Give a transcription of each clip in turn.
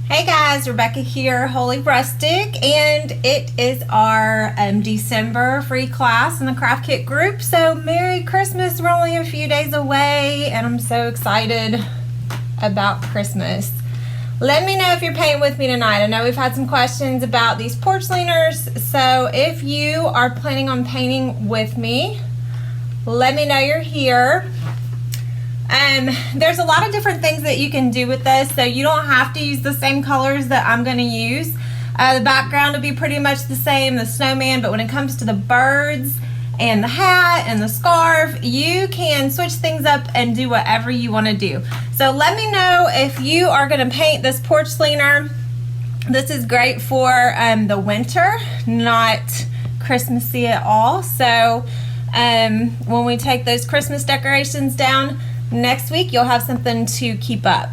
Hey guys, Rebecca here, Holy Rustic, and it is our December free class in the Craft Kit group. So Merry Christmas, we're only a few days away and I'm so excited about Christmas. Let me know if you're painting with me tonight. I know we've had some questions about these porch leaners, so if you are planning on painting with me, let me know you're here. There's a lot of different things that you can do with this, so you don't have to use the same colors that I'm going to use. The background will be pretty much the same, the snowman, but when it comes to the birds and the hat and the scarf, you can switch things up and do whatever you want to do. So let me know if you are going to paint this porch leaner. This is great for the winter, not Christmassy at all. So when we take those Christmas decorations down, next week you'll have something to keep up.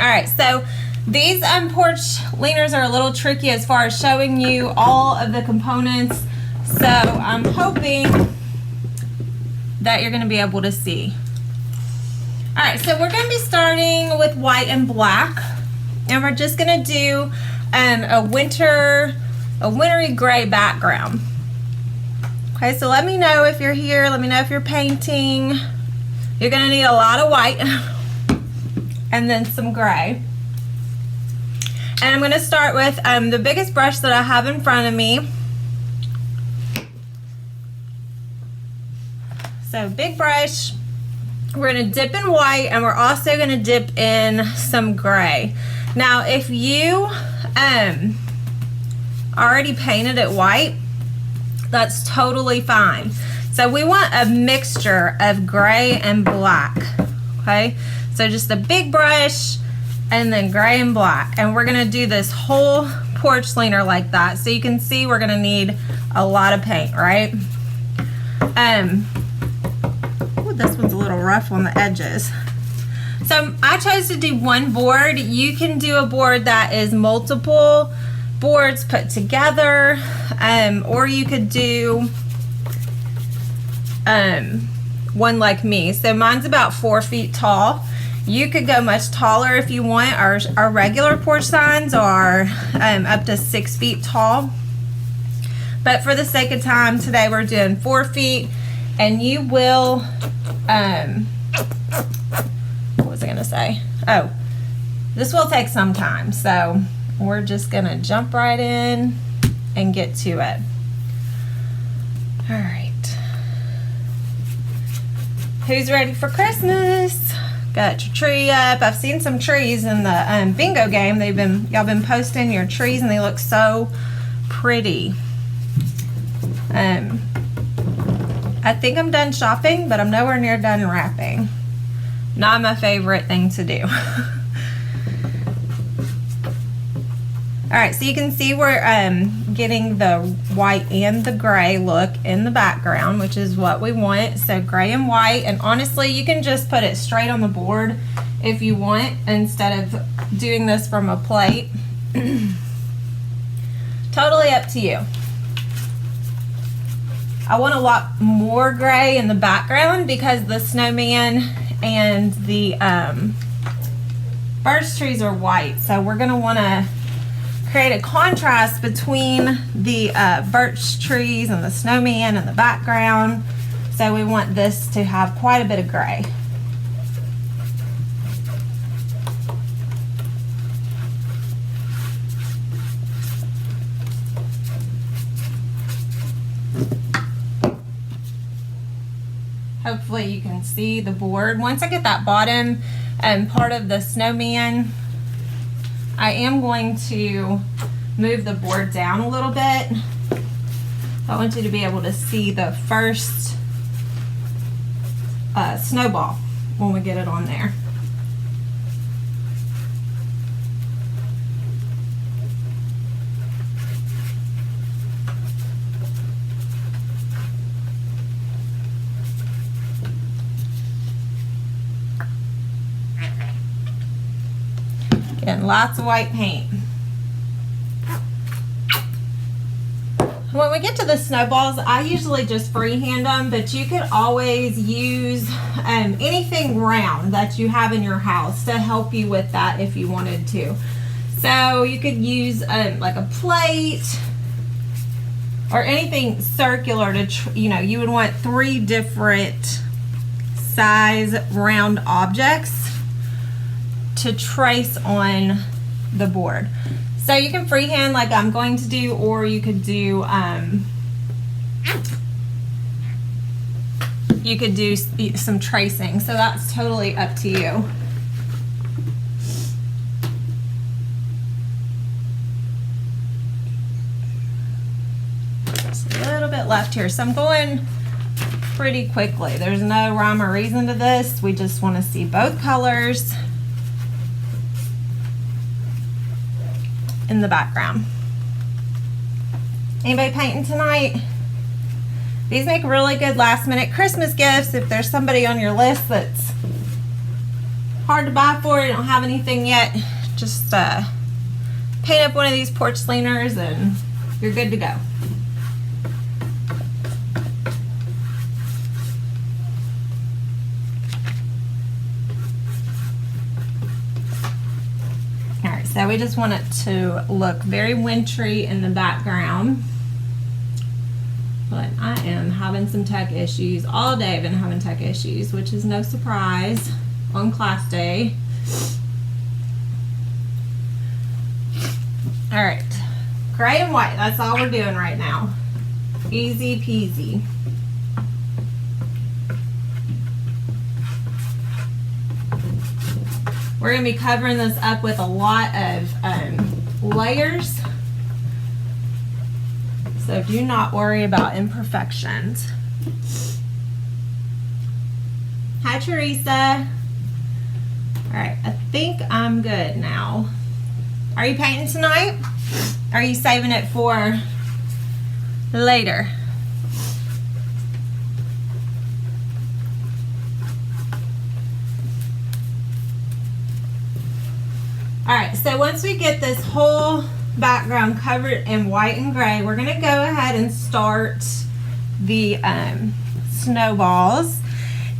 All right, so these porch leaners are a little tricky as far as showing you all of the components, so I'm hoping that you're going to be able to see. All right, so we're going to be starting with white and black, and we're just going to do a wintry gray background. Okay, so let me know if you're here. Let me know if you're painting. You're going to need a lot of white and then some gray. And I'm going to start with the biggest brush that I have in front of me. So big brush. We're going to dip in white and we're also going to dip in some gray. Now if you already painted it white, that's totally fine. So we want a mixture of gray and black, okay? So just a big brush and then gray and black. And we're gonna do this whole porch leaner like that. So you can see we're gonna need a lot of paint, right? Ooh, this one's a little rough on the edges. So I chose to do one board. You can do a board that is multiple boards put together, or you could do one like me. So mine's about 4 feet tall. You could go much taller if you want. Our regular porch signs are up to 6 feet tall, but for the sake of time today we're doing 4 feet. And you will what was I gonna say? Oh, this will take some time, so we're just gonna jump right in and get to it. All right. Who's ready for Christmas? Got your tree up. I've seen some trees in the bingo game. Y'all been posting your trees and they look so pretty. I think I'm done shopping, but I'm nowhere near done wrapping. Not my favorite thing to do. All right, so you can see we're getting the white and the gray look in the background, which is what we want. So gray and white, and honestly, you can just put it straight on the board if you want, instead of doing this from a plate. Totally up to you. I want a lot more gray in the background because the snowman and the birch trees are white, so we're gonna wanna create a contrast between the birch trees and the snowman and the background. So we want this to have quite a bit of gray. Hopefully you can see the board. Once I get that bottom part of the snowman, I am going to move the board down a little bit. I want you to be able to see the first snowball when we get it on there. Getting lots of white paint. When we get to the snowballs, I usually just freehand them, but you could always use anything round that you have in your house to help you with that if you wanted to. So you could use like a plate or anything circular to, you would want 3 different size round objects to trace on the board. So you can freehand like I'm going to do, or you could do some tracing. So that's totally up to you. Just a little bit left here. So I'm going pretty quickly. There's no rhyme or reason to this. We just want to see both colors in the background. Anybody painting tonight? These make really good last minute Christmas gifts if there's somebody on your list that's hard to buy for, you don't have anything yet. Just paint up one of these porch leaners and you're good to go. Alright, so we just want it to look very wintry in the background. But I am having some tech issues. All day I've been having tech issues, which is no surprise on class day. All right, gray and white, that's all we're doing right now. Easy peasy. We're gonna be covering this up with a lot of layers. So do not worry about imperfections. Hi, Teresa. All right, I think I'm good now. Are you painting tonight? Or are you saving it for later? All right, so once we get this whole background covered in white and gray, we're going to go ahead and start the snowballs.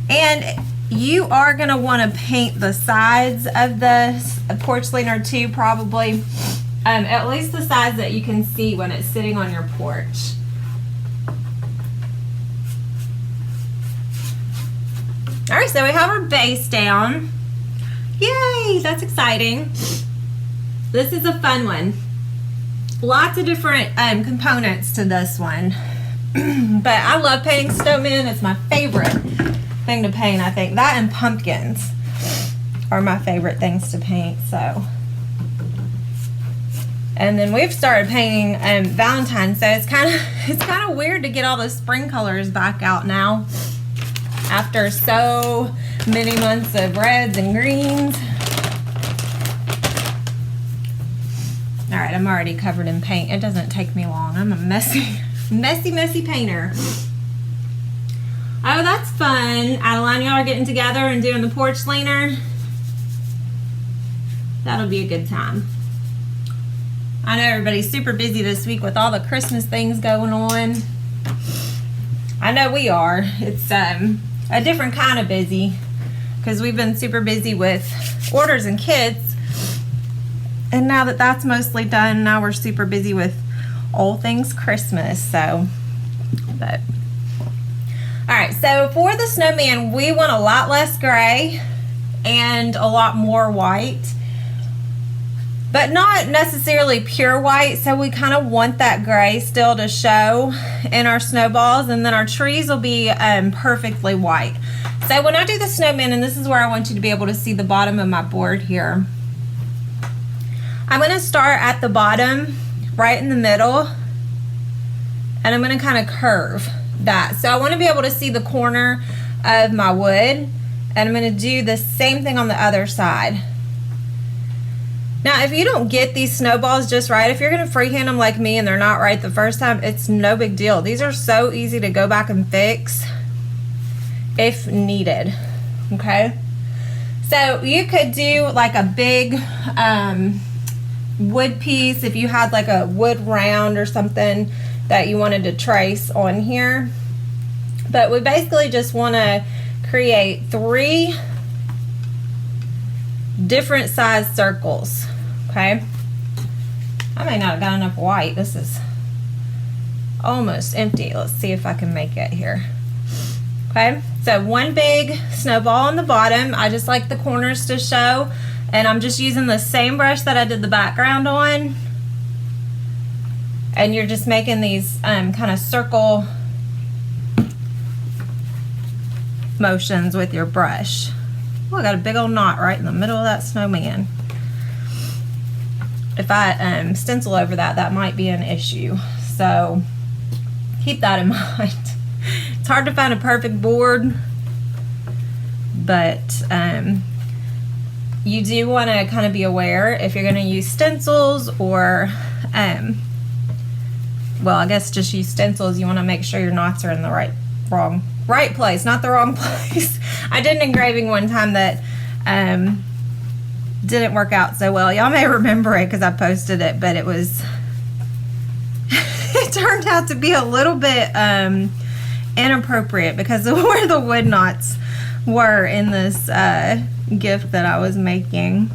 And you are going to want to paint the sides of the porch leaner too, probably at least the sides that you can see when it's sitting on your porch. All right, so we have our base down. Yay, that's exciting. This is a fun one. Lots of different components to this one. But I love painting snowmen. It's my favorite thing to paint, I think. That and pumpkins are my favorite things to paint. So, and then we've started painting Valentine's. So it's kind of weird to get all the spring colors back out now after so many months of reds and greens. All right, I'm already covered in paint. It doesn't take me long. I'm a messy painter. Oh, that's fun. Adeline, y'all are getting together and doing the porch leaner. That'll be a good time. I know everybody's super busy this week with all the Christmas things going on. I know we are. It's a different kind of busy because we've been super busy with orders and kids. And now that that's mostly done, now we're super busy with all things Christmas. So, but all right, so for the snowman, we want a lot less gray and a lot more white, but not necessarily pure white. So we kind of want that gray still to show in our snowballs, and then our trees will be perfectly white. So when I do the snowman, and this is where I want you to be able to see the bottom of my board here, I'm going to start at the bottom, right in the middle, and I'm going to kind of curve that. So I want to be able to see the corner of my wood, and I'm going to do the same thing on the other side. Now, if you don't get these snowballs just right, if you're going to freehand them like me and they're not right the first time, it's no big deal. These are so easy to go back and fix if needed, okay? So you could do like a big wood piece if you had like a wood round or something that you wanted to trace on here. But we basically just want to create 3 different size circles, okay? I may not have got enough white. This is almost empty. Let's see if I can make it here. Okay, so one big snowball on the bottom. I just like the corners to show, and I'm just using the same brush that I did the background on. And you're just making these kind of circle motions with your brush. Oh, I got a big old knot right in the middle of that snowman. If I stencil over that, that might be an issue. So keep that in mind. It's hard to find a perfect board, but you do want to kind of be aware if you're going to use stencils or well, I guess just use stencils. You want to make sure your knots are in the right place, not the wrong place. I did an engraving one time that didn't work out so well. Y'all may remember it because I posted it, but it was it turned out to be a little bit inappropriate because of where the wood knots were in this gift that I was making.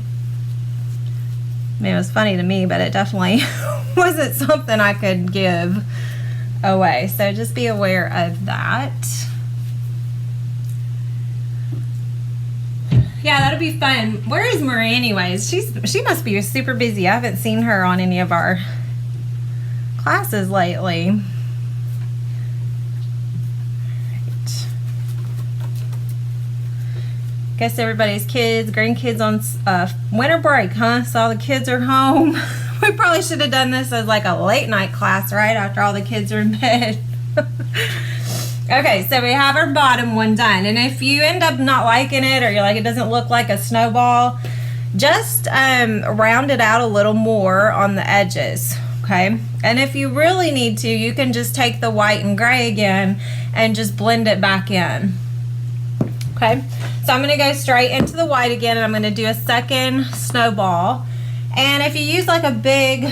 I mean, it was funny to me, but it definitely wasn't something I could give away. So just be aware of that. Yeah, that'll be fun. Where is Marie anyways? She must be super busy. I haven't seen her on any of our classes lately. Guess everybody's grandkids on winter break, huh? So all the kids are home. We probably should have done this as like a late night class, right? After all the kids are in bed. Okay, so we have our bottom one done. And if you end up not liking it, or you're like, it doesn't look like a snowball, just round it out a little more on the edges, okay? And if you really need to, you can just take the white and gray again and just blend it back in. Okay, so I'm going to go straight into the white again, and I'm going to do a second snowball. And if you use like a big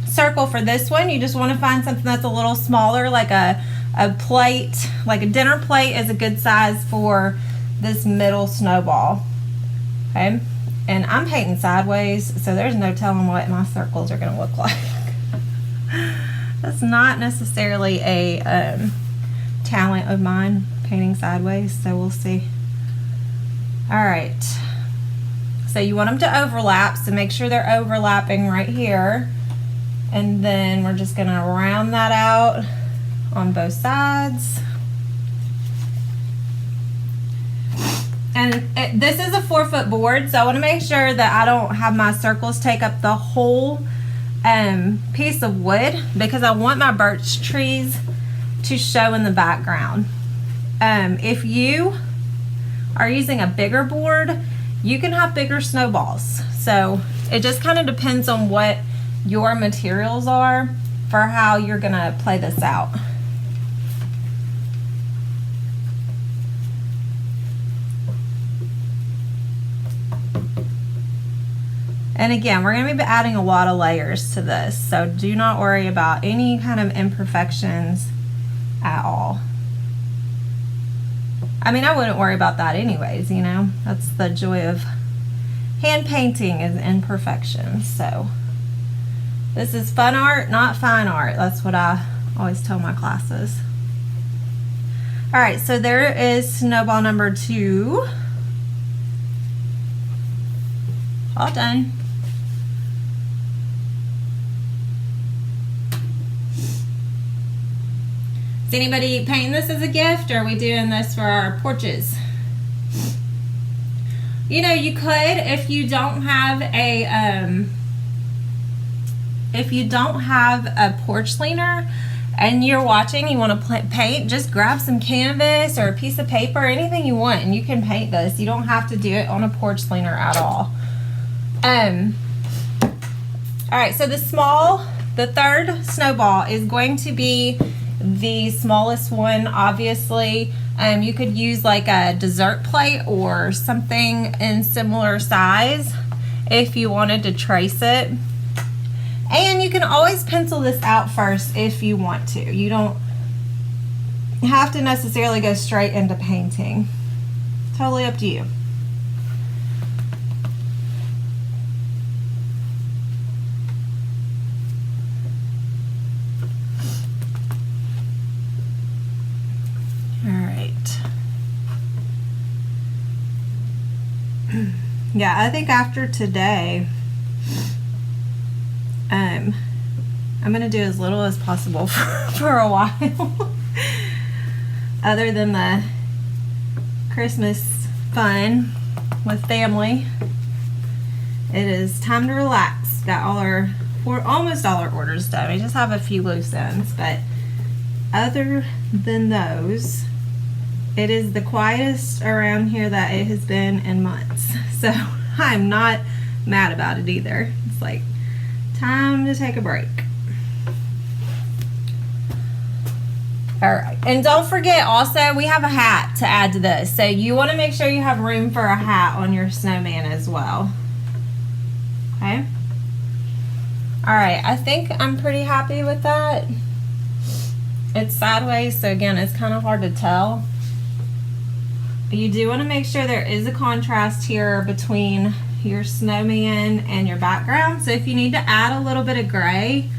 circle for this one, you just want to find something that's a little smaller, like a plate, like a dinner plate is a good size for this middle snowball. Okay, and I'm painting sideways, so there's no telling what my circles are going to look like. That's not necessarily a talent of mine, painting sideways, so we'll see. All right, so you want them to overlap, so make sure they're overlapping right here, and then we're just gonna round that out on both sides. And this is a 4-foot board, so I want to make sure that I don't have my circles take up the whole piece of wood, because I want my birch trees to show in the background. If you are using a bigger board, you can have bigger snowballs. So it just kind of depends on what your materials are for how you're gonna play this out. And again, we're going to be adding a lot of layers to this, so do not worry about any kind of imperfections at all. I mean, I wouldn't worry about that anyways, you know. That's the joy of hand painting, is imperfections. So this is fun art, not fine art. That's what I always tell my classes. All right, so there is snowball number 2. All done. Is anybody painting this as a gift, or are we doing this for our porches? You know, you could, if you don't have a porch cleaner and you're watching, you want to paint, just grab some canvas or a piece of paper, anything you want, and you can paint this. You don't have to do it on a porch cleaner at all. All right, so the third snowball is going to be the smallest one, obviously. You could use like a dessert plate or something in similar size if you wanted to trace it. And you can always pencil this out first if you want to. You don't have to necessarily go straight into painting. Totally up to you. Yeah, I think after today, I'm gonna do as little as possible for a while. Other than the Christmas fun with family, it is time to relax. Got almost all our orders done. We just have a few loose ends, but other than those, it is the quietest around here that it has been in months. So I'm not mad about it either. It's like time to take a break. All right, and don't forget also we have a hat to add to this. So you want to make sure you have room for a hat on your snowman as well. Okay. All right, I think I'm pretty happy with that. It's sideways, so again, it's kind of hard to tell. You do want to make sure there is a contrast here between your snowman and your background. So if you need to add a little bit of gray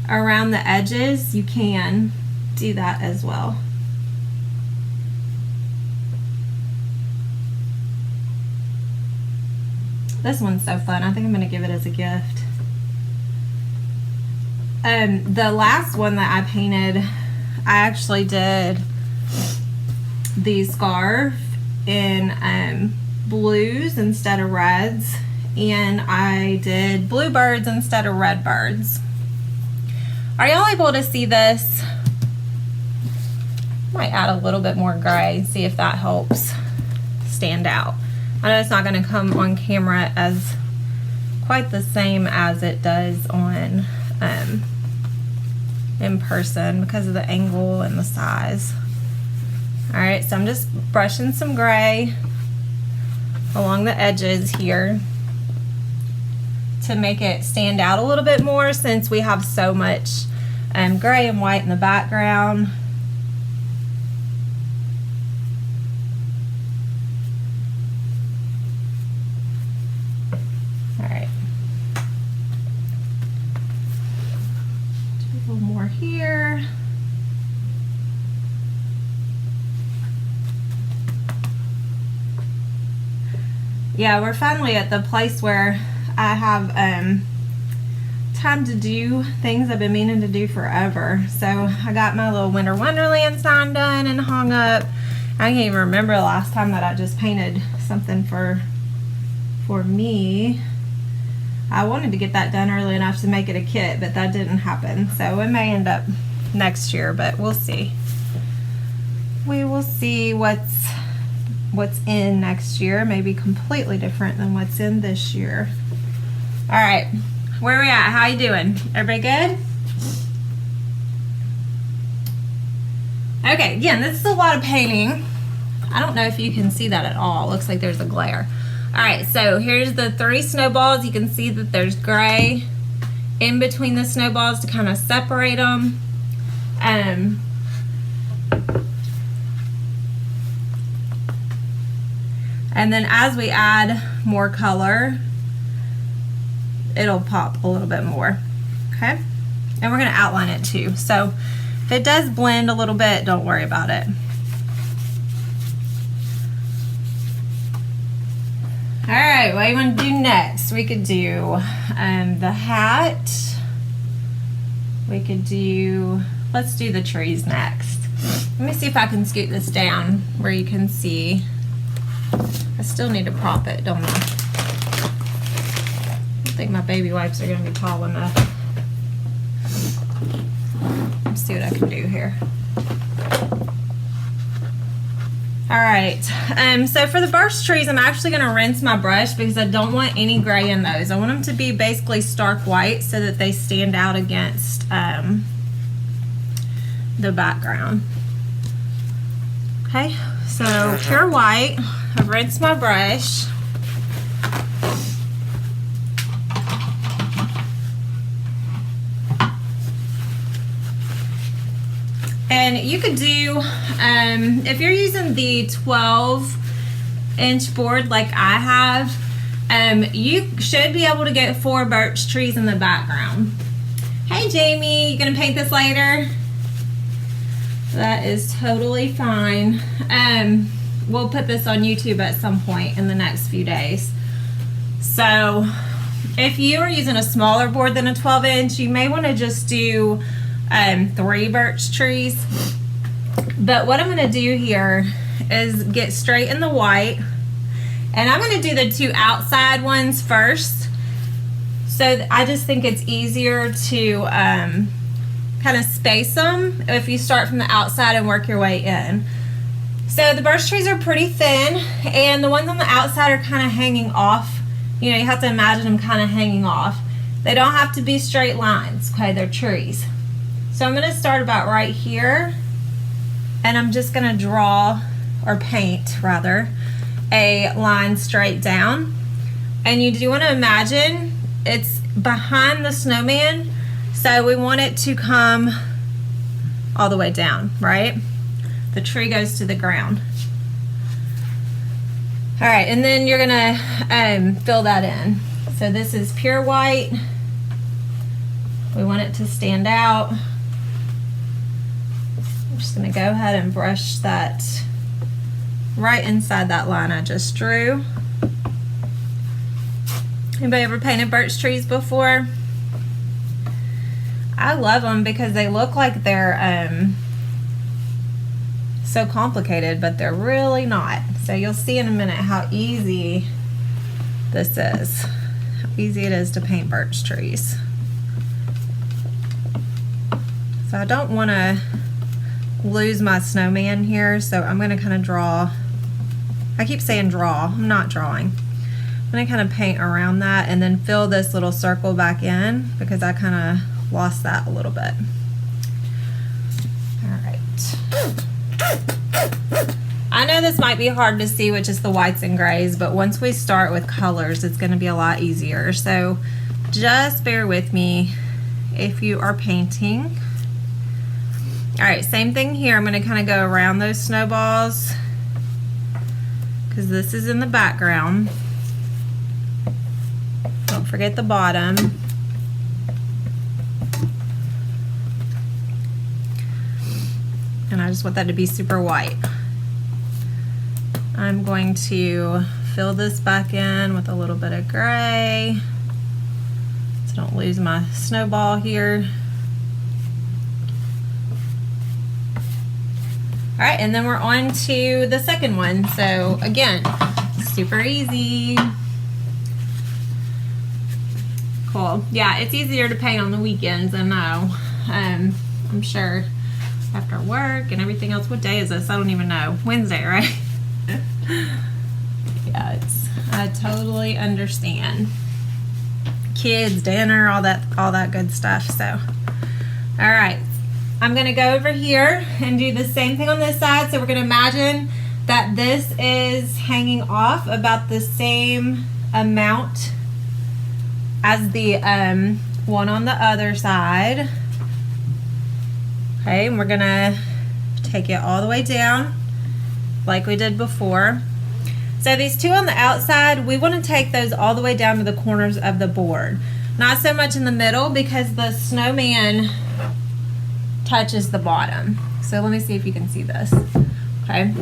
around the edges, you can do that as well. This one's so fun. I think I'm going to give it as a gift. The last one that I painted, I actually did the scarf in blues instead of reds, and I did blue birds instead of red birds. Are y'all able to see this? Might add a little bit more gray, see if that helps stand out. I know it's not going to come on camera as quite the same as it does on in person because of the angle and the size. Alright, so I'm just brushing some gray along the edges here to make it stand out a little bit more, since we have so much gray and white in the background. Alright. Do a little more here. Yeah, we're finally at the place where I have time to do things I've been meaning to do forever. So I got my little Winter Wonderland sign done and hung up. I can't even remember the last time that I just painted something for me. I wanted to get that done early enough to make it a kit, but that didn't happen. So it may end up next year, but we'll see. We will see what's in next year. Maybe completely different than what's in this year. All right, where are we at? How you doing? Everybody good? Okay, again, this is a lot of painting. I don't know if you can see that at all. It looks like there's a glare. All right, so here's the 3 snowballs. You can see that there's gray in between the snowballs to kind of separate them. And then as we add more color, it'll pop a little bit more, okay? And we're gonna outline it too. So if it does blend a little bit, don't worry about it. All right, what do you want to do next? We could do the hat. We could do, let's do the trees next. Let me see if I can scoot this down where you can see. I still need to prop it, don't I? I don't think my baby wipes are going to be tall enough. Let's see what I can do here. Alright, so for the birch trees, I'm actually going to rinse my brush because I don't want any gray in those. I want them to be basically stark white so that they stand out against the background. Okay, so pure white. I've rinsed my brush. And you could do, if you're using the 12-inch board like I have, you should be able to get 4 birch trees in the background. Hey Jamie, you gonna paint this later? That is totally fine. we'll put this on YouTube at some point in the next few days. So if you are using a smaller board than a 12-inch, you may want to just do 3 birch trees. But what I'm going to do here is get straight in the white, and I'm going to do the 2 outside ones first. So I just think it's easier to kind of space them if you start from the outside and work your way in. So the birch trees are pretty thin, and the ones on the outside are kind of hanging off. You know, you have to imagine them kind of hanging off. They don't have to be straight lines, okay? They're trees. So I'm going to start about right here, and I'm just going to draw, or paint rather, a line straight down. And you do want to imagine it's behind the snowman, so we want it to come all the way down, right? The tree goes to the ground. All right, and then you're gonna fill that in. So this is pure white. We want it to stand out. I'm just gonna go ahead and brush that right inside that line I just drew. Anybody ever painted birch trees before? I love them because they look like they're so complicated, but they're really not. So you'll see in a minute how easy this is, how easy it is to paint birch trees. So I don't want to lose my snowman here, so I'm going to kind of draw. I keep saying draw, I'm not drawing. I'm going to kind of paint around that and then fill this little circle back in because I kind of lost that a little bit. All right. I know this might be hard to see, which is the whites and grays, but once we start with colors, it's going to be a lot easier. So just bear with me if you are painting. All right, same thing here. I'm going to kind of go around those snowballs because this is in the background. Don't forget the bottom. And I just want that to be super white. I'm going to fill this back in with a little bit of gray so I don't lose my snowball here. All right, and then we're on to the second one. So again, super easy. Cool. Yeah, it's easier to paint on the weekends, I know. I'm sure after work and everything else. What day is this? I don't even know. Wednesday, right? Yeah, I totally understand. Kids, dinner, all that good stuff. So, all right. I'm gonna go over here and do the same thing on this side. So we're gonna imagine that this is hanging off about the same amount as the one on the other side. Okay, and we're gonna take it all the way down like we did before. So these 2 on the outside, we want to take those all the way down to the corners of the board. Not so much in the middle because the snowman touches the bottom. So let me see if you can see this. Okay.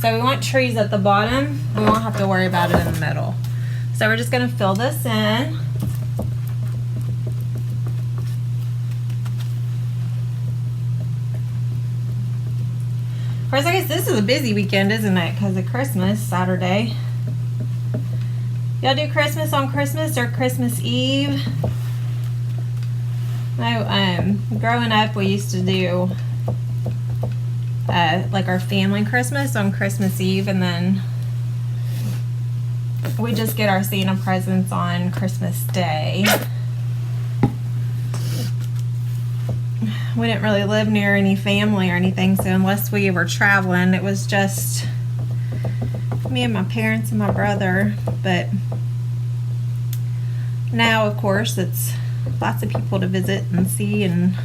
So we want trees at the bottom. We won't have to worry about it in the middle. So we're just gonna fill this in. Of course, I guess this is a busy weekend, isn't it? Because of Christmas, Saturday. Y'all do Christmas on Christmas or Christmas Eve? No, growing up, we used to do like our family Christmas on Christmas Eve, and then we just get our Santa presents on Christmas Day. We didn't really live near any family or anything, so unless we were traveling, it was just me and my parents and my brother. But now, of course, it's lots of people to visit and see. And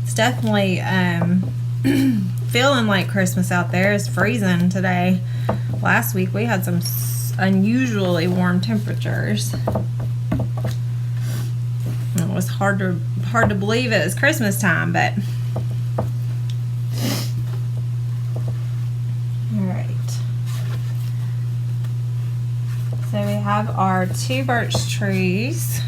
it's definitely feeling like Christmas out there. It's freezing today. Last week we had some unusually warm temperatures. It was hard to believe it was Christmas time, but all right. So we have our 2 birch trees.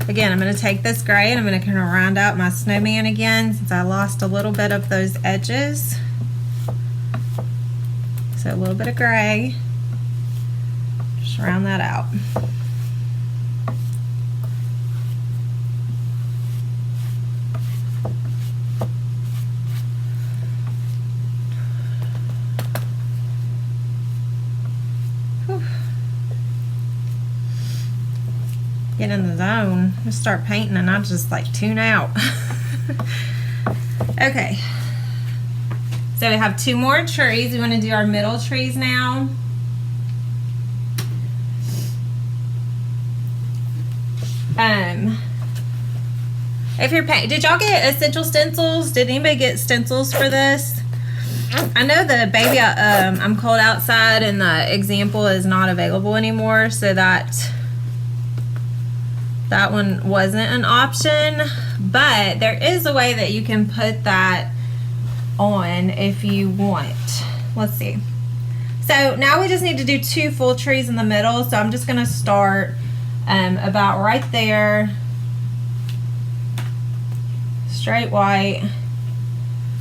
Again, I'm going to take this gray and I'm going to kind of round out my snowman again since I lost a little bit of those edges. So a little bit of gray. Just round that out. Whew. Get in the zone. Just start painting and I just like tune out. Okay. So we have 2 more trees. We want to do our middle trees now. If you're painting, did y'all get essential stencils? Did anybody get stencils for this? I know the baby I'm cold outside and the example is not available anymore, so that one wasn't an option, but there is a way that you can put that on if you want. Let's see. So now we just need to do 2 full trees in the middle, so I'm just going to start about right there, straight white.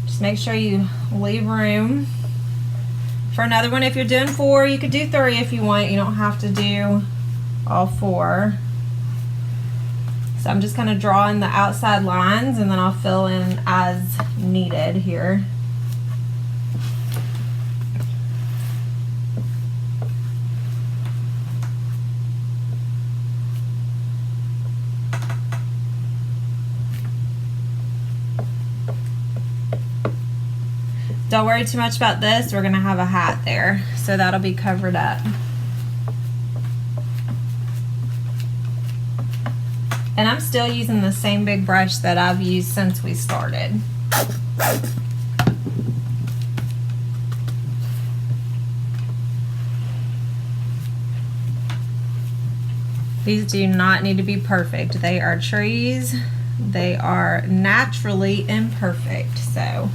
Just make sure you leave room for another one. If you're doing 4, you could do 3 if you want. You don't have to do all 4. So I'm just kind of drawing the outside lines and then I'll fill in as needed here. Don't worry too much about this. We're going to have a hat there, so that'll be covered up. And I'm still using the same big brush that I've used since we started. These do not need to be perfect. They are trees. They are naturally imperfect, so.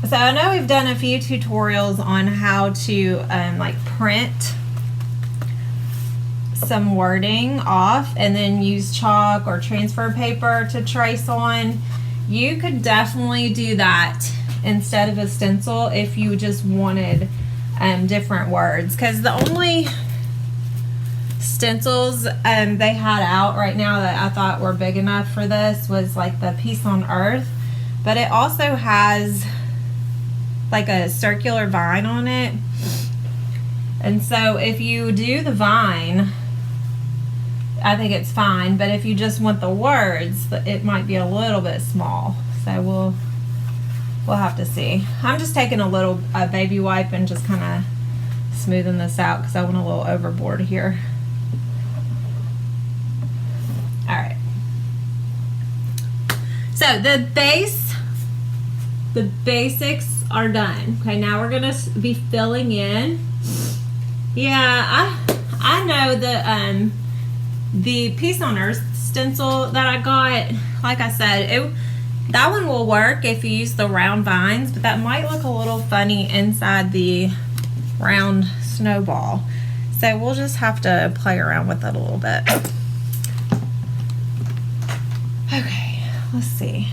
So I know we've done a few tutorials on how to like print some wording off and then use chalk or transfer paper to trace on. You could definitely do that instead of a stencil if you just wanted different words, because the only stencils they had out right now that I thought were big enough for this was like the Peace on Earth, but it also has like a circular vine on it, and so if you do the vine, I think it's fine, but if you just want the words, it might be a little bit small, so we'll have to see. I'm just taking a baby wipe and just kind of smoothing this out because I went a little overboard here. All right, so the basics are done. Okay, now we're gonna be filling in. Yeah, I know that the Peace on Earth stencil that I got, like I said, that one will work if you use the round vines, but that might look a little funny inside the round snowball. So we'll just have to play around with it a little bit. Okay, let's see.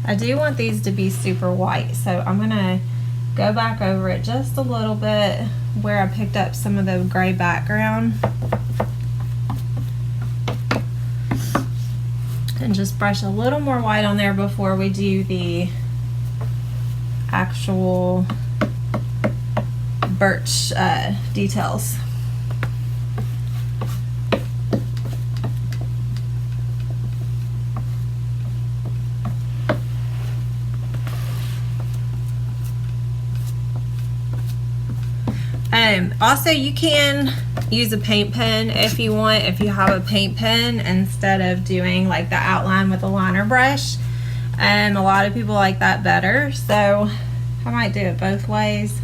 I do want these to be super white, so I'm gonna go back over it just a little bit where I picked up some of the gray background and just brush a little more white on there before we do the actual birch details. Also, you can use a paint pen if you want, if you have a paint pen, instead of doing like the outline with a liner brush. A lot of people like that better, so I might do it both ways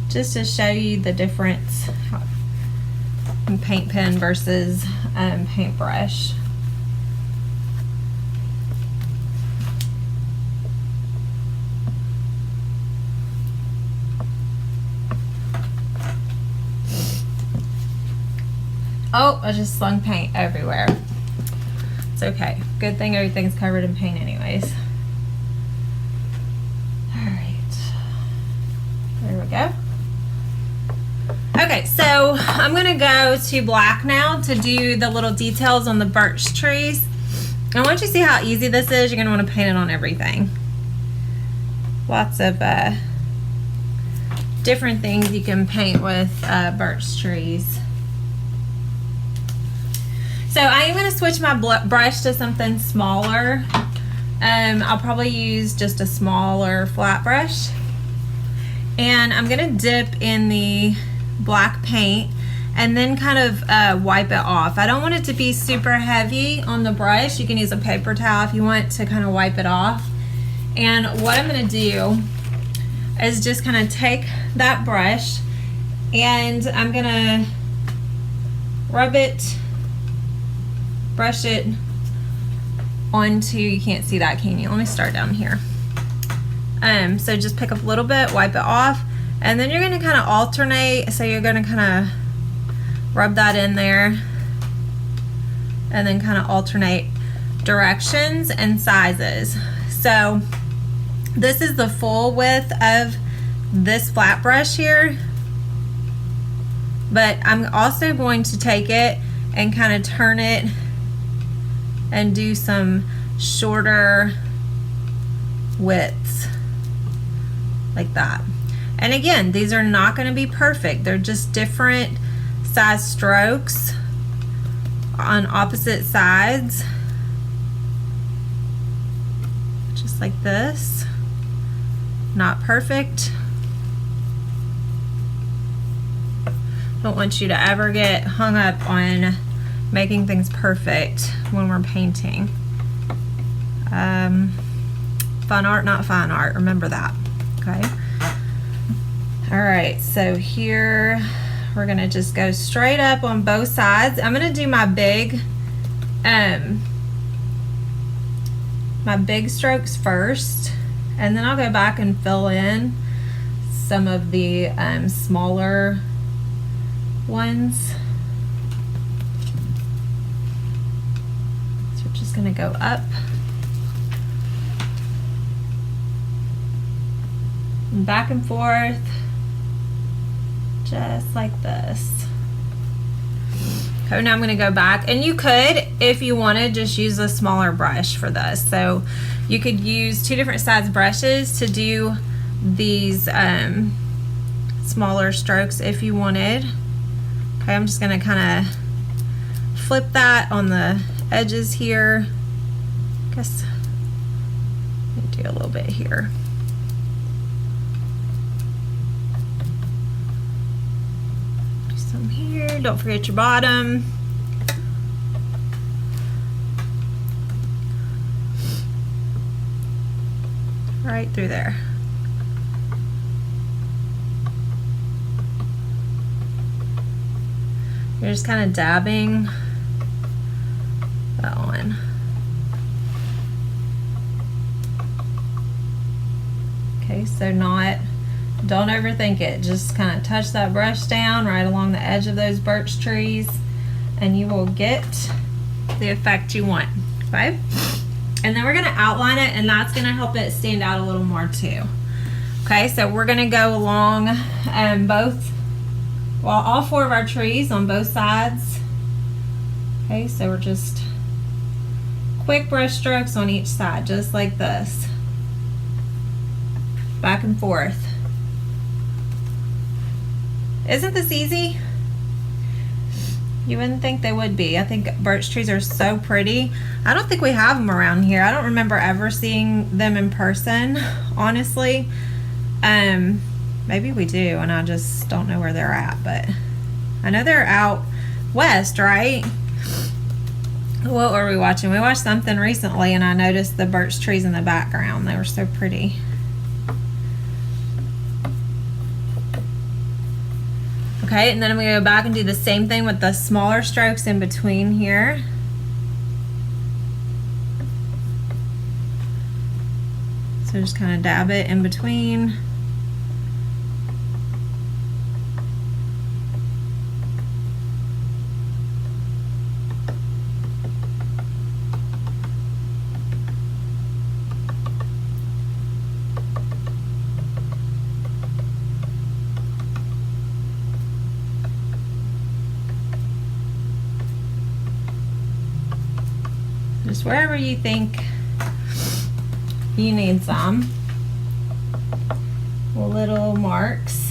just to show you the difference in paint pen versus paintbrush. Oh, I just slung paint everywhere. It's okay. Good thing everything's covered in paint anyways. Alright. There we go. Okay, so I'm going to go to black now to do the little details on the birch trees. I want you to see how easy this is. You're going to want to paint it on everything. Lots of different things you can paint with birch trees. So I am going to switch my brush to something smaller. I'll probably use just a smaller flat brush. And I'm going to dip in the black paint and then kind of wipe it off. I don't want it to be super heavy on the brush. You can use a paper towel if you want to kind of wipe it off. And what I'm going to do is just kind of take that brush and I'm going to rub it, brush it onto, you can't see that, can you? Let me start down here. So just pick up a little bit, wipe it off, and then you're going to kind of alternate. So you're going to kind of rub that in there and then kind of alternate directions and sizes. So this is the full width of this flat brush here, but I'm also going to take it and kind of turn it and do some shorter widths like that. And again, these are not going to be perfect. They're just different size strokes on opposite sides, just like this. Not perfect. Don't want you to ever get hung up on making things perfect when we're painting. Fun art, not fine art. Remember that. Okay. All right, so here we're gonna just go straight up on both sides. I'm gonna do my big strokes first, and then I'll go back and fill in some of the smaller ones. So we're just gonna go up and back and forth, just like this. Okay, now I'm going to go back, and you could, if you wanted, just use a smaller brush for this. So you could use two different size brushes to do these smaller strokes if you wanted. Okay, I'm just going to kind of flip that on the edges here. I guess let me do a little bit here. Here, don't forget your bottom. Right through there. You're just kind of dabbing that on. Okay, so don't overthink it. Just kind of touch that brush down right along the edge of those birch trees and you will get the effect you want. Okay? And then we're going to outline it, and that's going to help it stand out a little more too. Okay, so we're going to go along all four of our trees on both sides. Okay, so we're just quick brush strokes on each side, just like this. Back and forth. Isn't this easy? You wouldn't think they would be. I think birch trees are so pretty. I don't think we have them around here. I don't remember ever seeing them in person, honestly. Maybe we do, and I just don't know where they're at, but I know they're out west, right? What were we watching? We watched something recently, and I noticed the birch trees in the background. They were so pretty. Okay, and then I'm going to go back and do the same thing with the smaller strokes in between here. So just kind of dab it in between. Just wherever you think you need some little marks,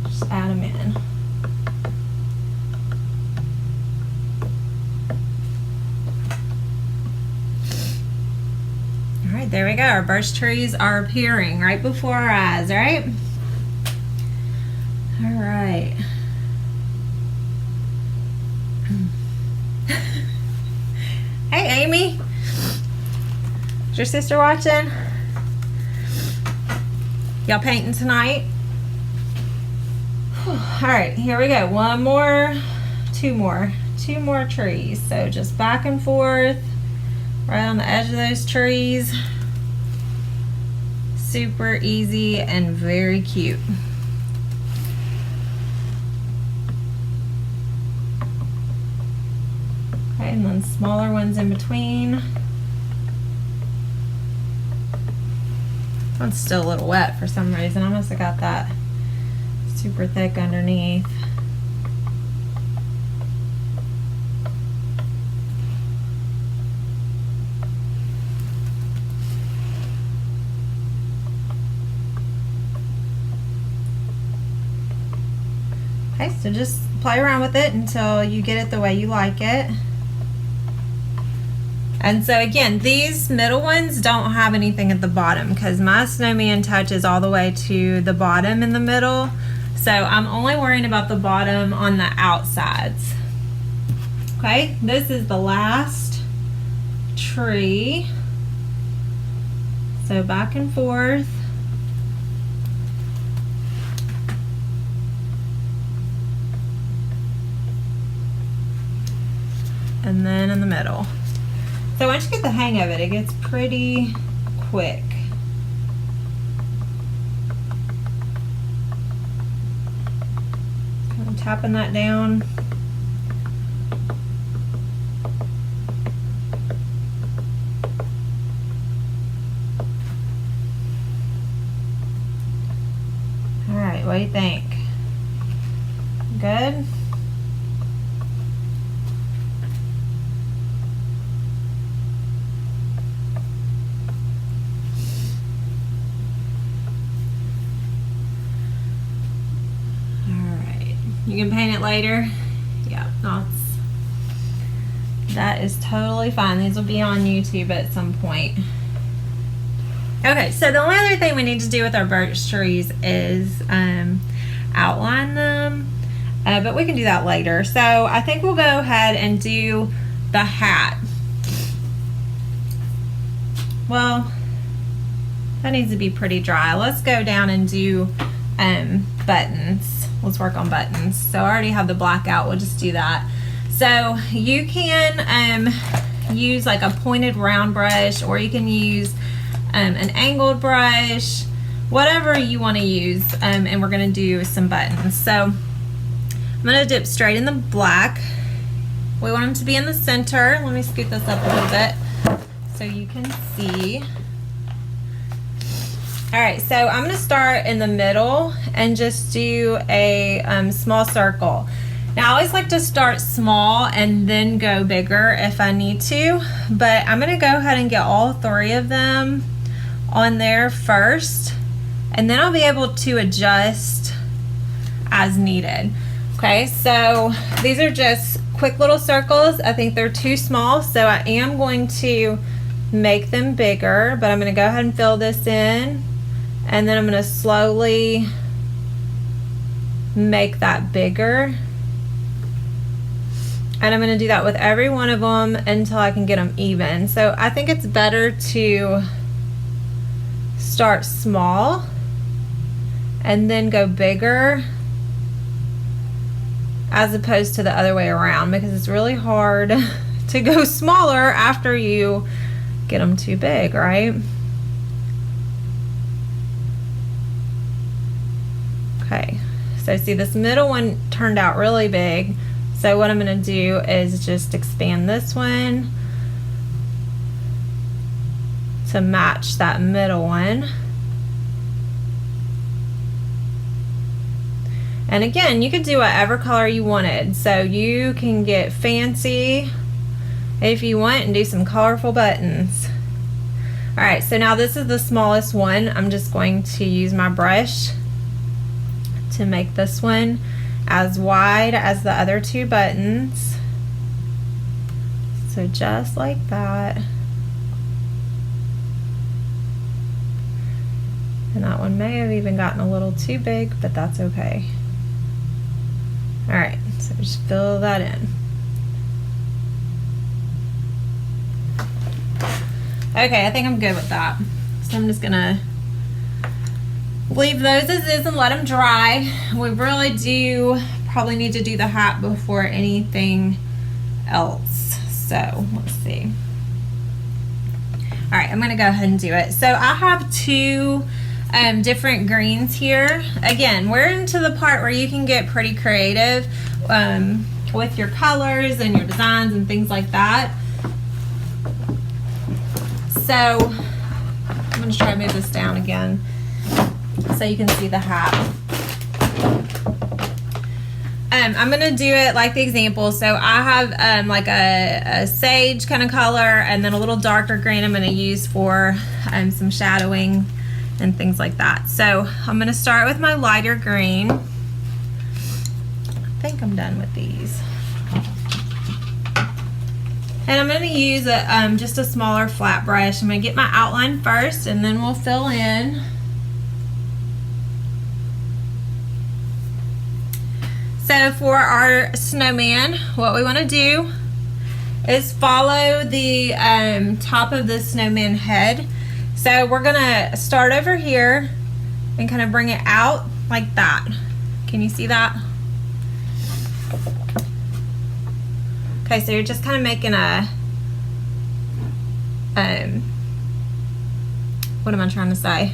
just add them in. All right, there we go. Our birch trees are appearing right before our eyes, right? All right. Hey, Amy. Is your sister watching? Y'all painting tonight? All right, here we go. One more, two more trees. So just back and forth, right on the edge of those trees. Super easy and very cute. Okay, and then smaller ones in between. One's still a little wet for some reason. I must have got that super thick underneath. Okay, so just play around with it until you get it the way you like it. And so again, these middle ones don't have anything at the bottom because my snowman touches all the way to the bottom in the middle. So I'm only worrying about the bottom on the outsides. Okay, this is the last tree. So back and forth. And then in the middle. So once you get the hang of it, it gets pretty quick. Kind of tapping that down. All right, what do you think? Good? You can paint it later. Yeah, no, that is totally fine. These will be on YouTube at some point. Okay, so the only other thing we need to do with our birch trees is outline them, but we can do that later. So I think we'll go ahead and do the hat. Well, that needs to be pretty dry. Let's go down and do buttons. Let's work on buttons. So I already have the black out. We'll just do that. So you can use like a pointed round brush, or you can use an angled brush, whatever you want to use. And we're going to do some buttons. So I'm going to dip straight in the black. We want them to be in the center. Let me scoot this up a little bit so you can see. All right, so I'm gonna start in the middle and just do a small circle. Now I always like to start small and then go bigger if I need to, but I'm gonna go ahead and get all three of them on there first, and then I'll be able to adjust as needed. Okay, so these are just quick little circles. I think they're too small, so I am going to make them bigger, but I'm gonna go ahead and fill this in And then I'm going to slowly make that bigger. And I'm going to do that with every one of them until I can get them even. So I think it's better to start small and then go bigger, as opposed to the other way around, because it's really hard to go smaller after you get them too big, right? Okay, so see, this middle one turned out really big. So what I'm going to do is just expand this one to match that middle one. And again, you could do whatever color you wanted. So you can get fancy if you want and do some colorful buttons. All right, so now this is the smallest one. I'm just going to use my brush to make this one as wide as the other two buttons. So just like that. And that one may have even gotten a little too big, but that's okay. All right, so just fill that in. Okay, I think I'm good with that. So I'm just gonna leave those as is and let them dry. We really do probably need to do the hat before anything else. So let's see. All right, I'm gonna go ahead and do it. So I have two different greens here. Again, we're into the part where you can get pretty creative with your colors and your designs and things like that. So I'm going to try to move this down again so you can see the hat. I'm going to do it like the example. So I have like a sage kind of color and then a little darker green I'm going to use for some shadowing and things like that. So I'm going to start with my lighter green. I think I'm done with these. And I'm going to use just a smaller flat brush. I'm going to get my outline first and then we'll fill in. So for our snowman, what we want to do is follow the top of the snowman head. So we're going to start over here and kind of bring it out like that. Can you see that? Okay, so you're just kind of making a, what am I trying to say?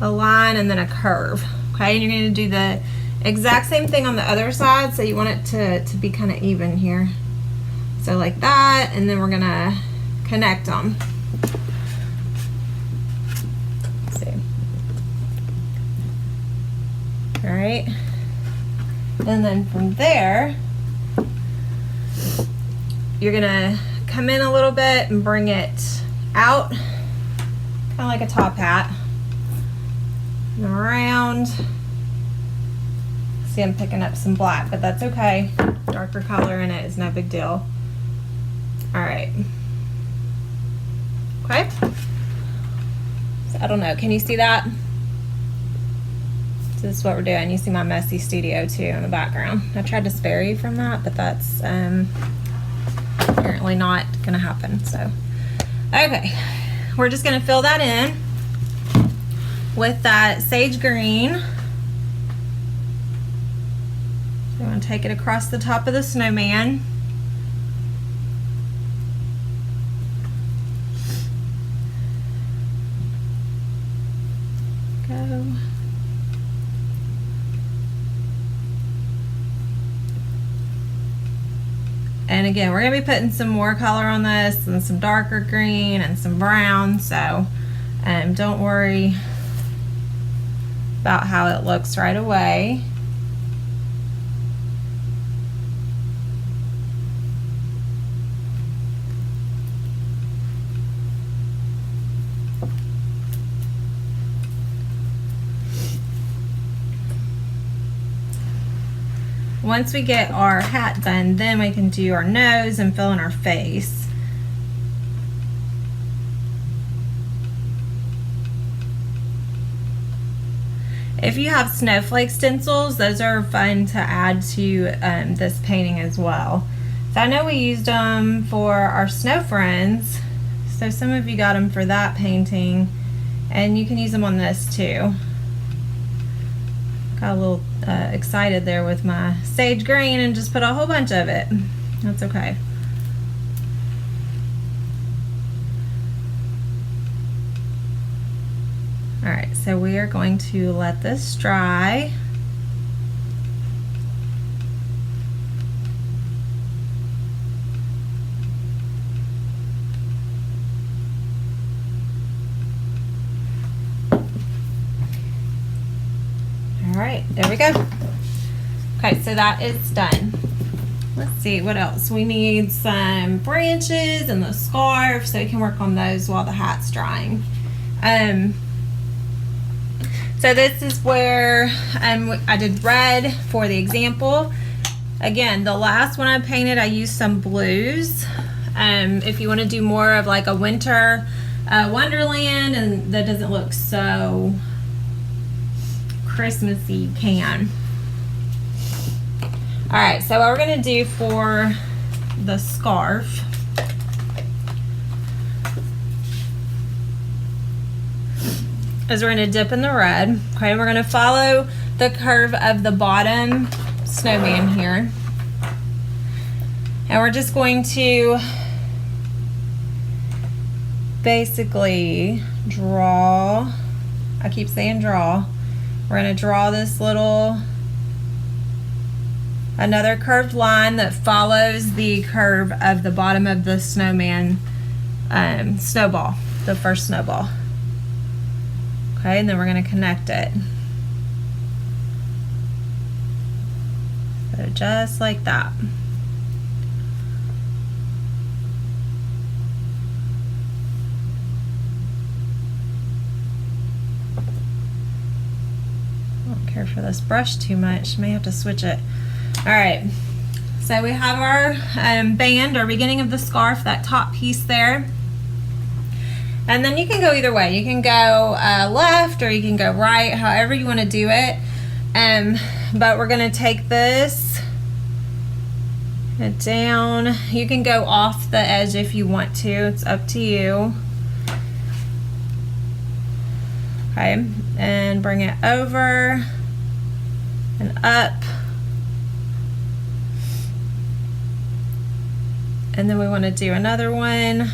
A line and then a curve. Okay, and you're going to do the exact same thing on the other side, so you want it to be kind of even here. So like that, and then we're going to connect them. Let's see. All right, and then from there, you're gonna come in a little bit and bring it out, kind of like a top hat, and around. See, I'm picking up some black, but that's okay. Darker color in it is no big deal. All right. Okay. So, I don't know, can you see that? So this is what we're doing. You see my messy studio too in the background. I tried to spare you from that, but that's apparently not gonna happen. So okay, we're just gonna fill that in with that sage green. So I'm gonna take it across the top of the snowman. Go. And again, we're gonna be putting some more color on this and some darker green and some brown, so don't worry about how it looks right away. Once we get our hat done, then we can do our nose and fill in our face. If you have snowflake stencils, those are fun to add to this painting as well. So I know we used them for our snow friends, so some of you got them for that painting, and you can use them on this too. Got a little excited there with my sage green and just put a whole bunch of it. That's okay. Alright, so we are going to let this dry. Alright, there we go. Okay, so that is done. Let's see, what else? We need some branches and the scarf, so we can work on those while the hat's drying. So this is where I did red for the example. Again, the last one I painted, I used some blues. If you want to do more of like a winter wonderland and that doesn't look so Christmassy, you can. Alright, so what we're going to do for the scarf is we're going to dip in the red. Okay, we're going to follow the curve of the bottom snowman here. And we're just going to basically draw, I keep saying draw, we're going to draw this little, another curved line that follows the curve of the bottom of the snowman snowball, the first snowball. Okay, and then we're going to connect it. So just like that. I don't care for this brush too much. May have to switch it. Alright, so we have our band, our beginning of the scarf, that top piece there. And then you can go either way. You can go left or you can go right, however you want to do it. But we're going to take this down. You can go off the edge if you want to. It's up to you. Okay, and bring it over and up. And then we want to do another one.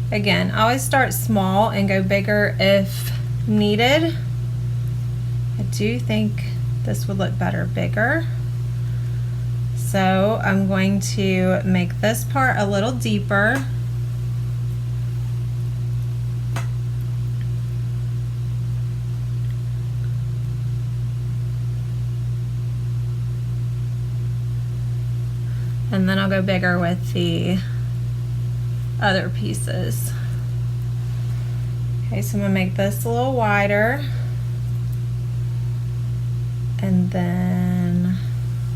Again, always start small and go bigger if needed. I do think this would look better bigger. So I'm going to make this part a little deeper. And then I'll go bigger with the other pieces. Okay, so I'm gonna make this a little wider, and then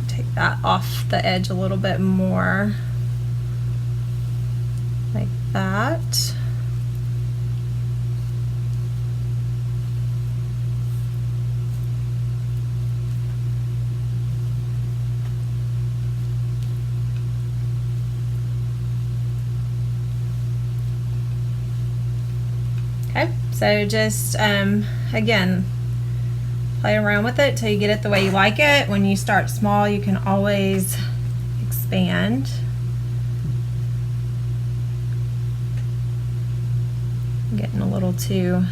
take that off the edge a little bit more, like that. Okay, so just again, play around with it till you get it the way you like it. When you start small, you can always expand. I'm getting a little too.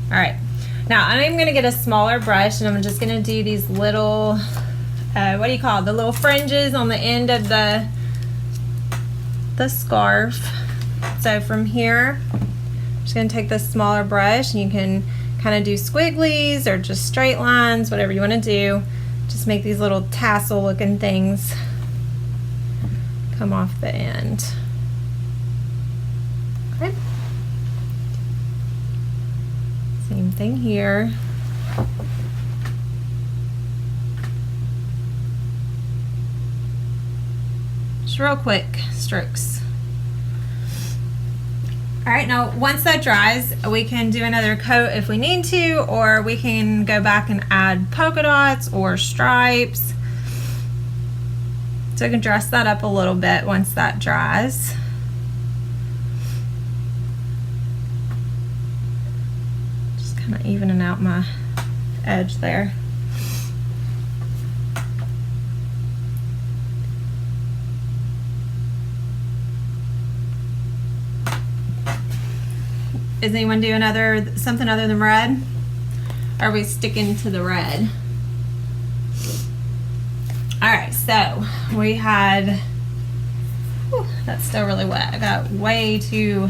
All right, now I'm going to get a smaller brush and I'm just going to do these little, what do you call it? The little fringes on the end of the scarf. So from here, I'm just going to take this smaller brush, and you can kind of do squigglies or just straight lines, whatever you want to do. Just make these little tassel looking things come off the end. Okay. Same thing here. Just real quick strokes. All right, now once that dries, we can do another coat if we need to, or we can go back and add polka dots or stripes. So I can dress that up a little bit once that dries. Just kind of evening out my edge there. Is anyone doing something other than red? Or are we sticking to the red? All right, so we had, whew, that's still really wet. I got way too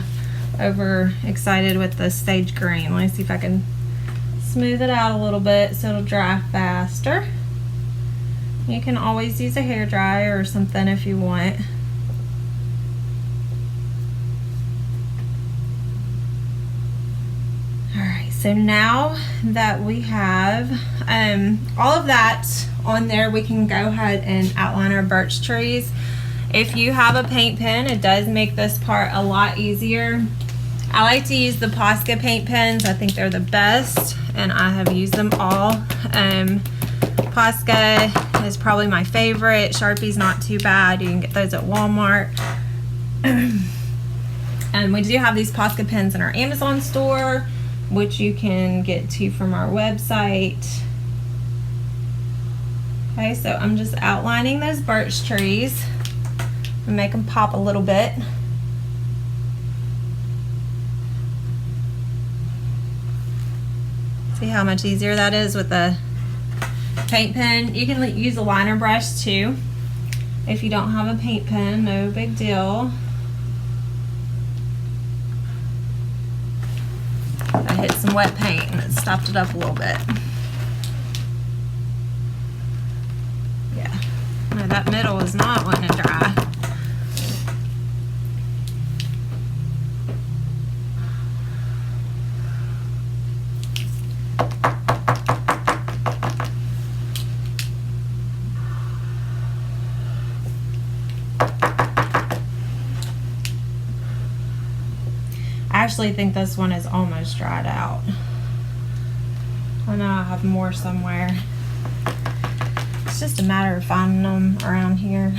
overexcited with the sage green. Let me see if I can smooth it out a little bit so it'll dry faster. You can always use a hair dryer or something if you want. So now that we have all of that on there, we can go ahead and outline our birch trees. If you have a paint pen, it does make this part a lot easier. I like to use the Posca paint pens. I think they're the best, and I have used them all. Posca is probably my favorite. Sharpie's not too bad. You can get those at Walmart. And we do have these Posca pens in our Amazon store, which you can get to from our website. Okay, so I'm just outlining those birch trees and make them pop a little bit. See how much easier that is with a paint pen? You can use a liner brush too. If you don't have a paint pen, no big deal. I hit some wet paint and it stopped it up a little bit. Yeah, no, that middle is not wanting to dry. I actually think this one is almost dried out. I know I have more somewhere. It's just a matter of finding them around here.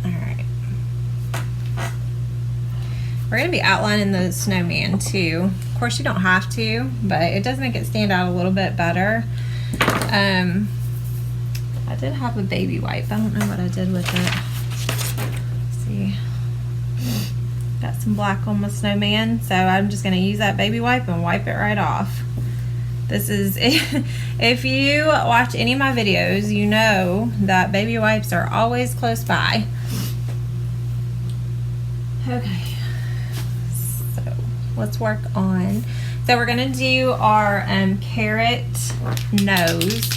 Alright. We're going to be outlining the snowman too. Of course you don't have to, but it does make it stand out a little bit better. I did have a baby wipe. I don't know what I did with it. Let's see. Got some black on my snowman, so I'm just going to use that baby wipe and wipe it right off. This is, if you watch any of my videos, you know that baby wipes are always close by. Okay, so let's work on, so we're going to do our carrot nose,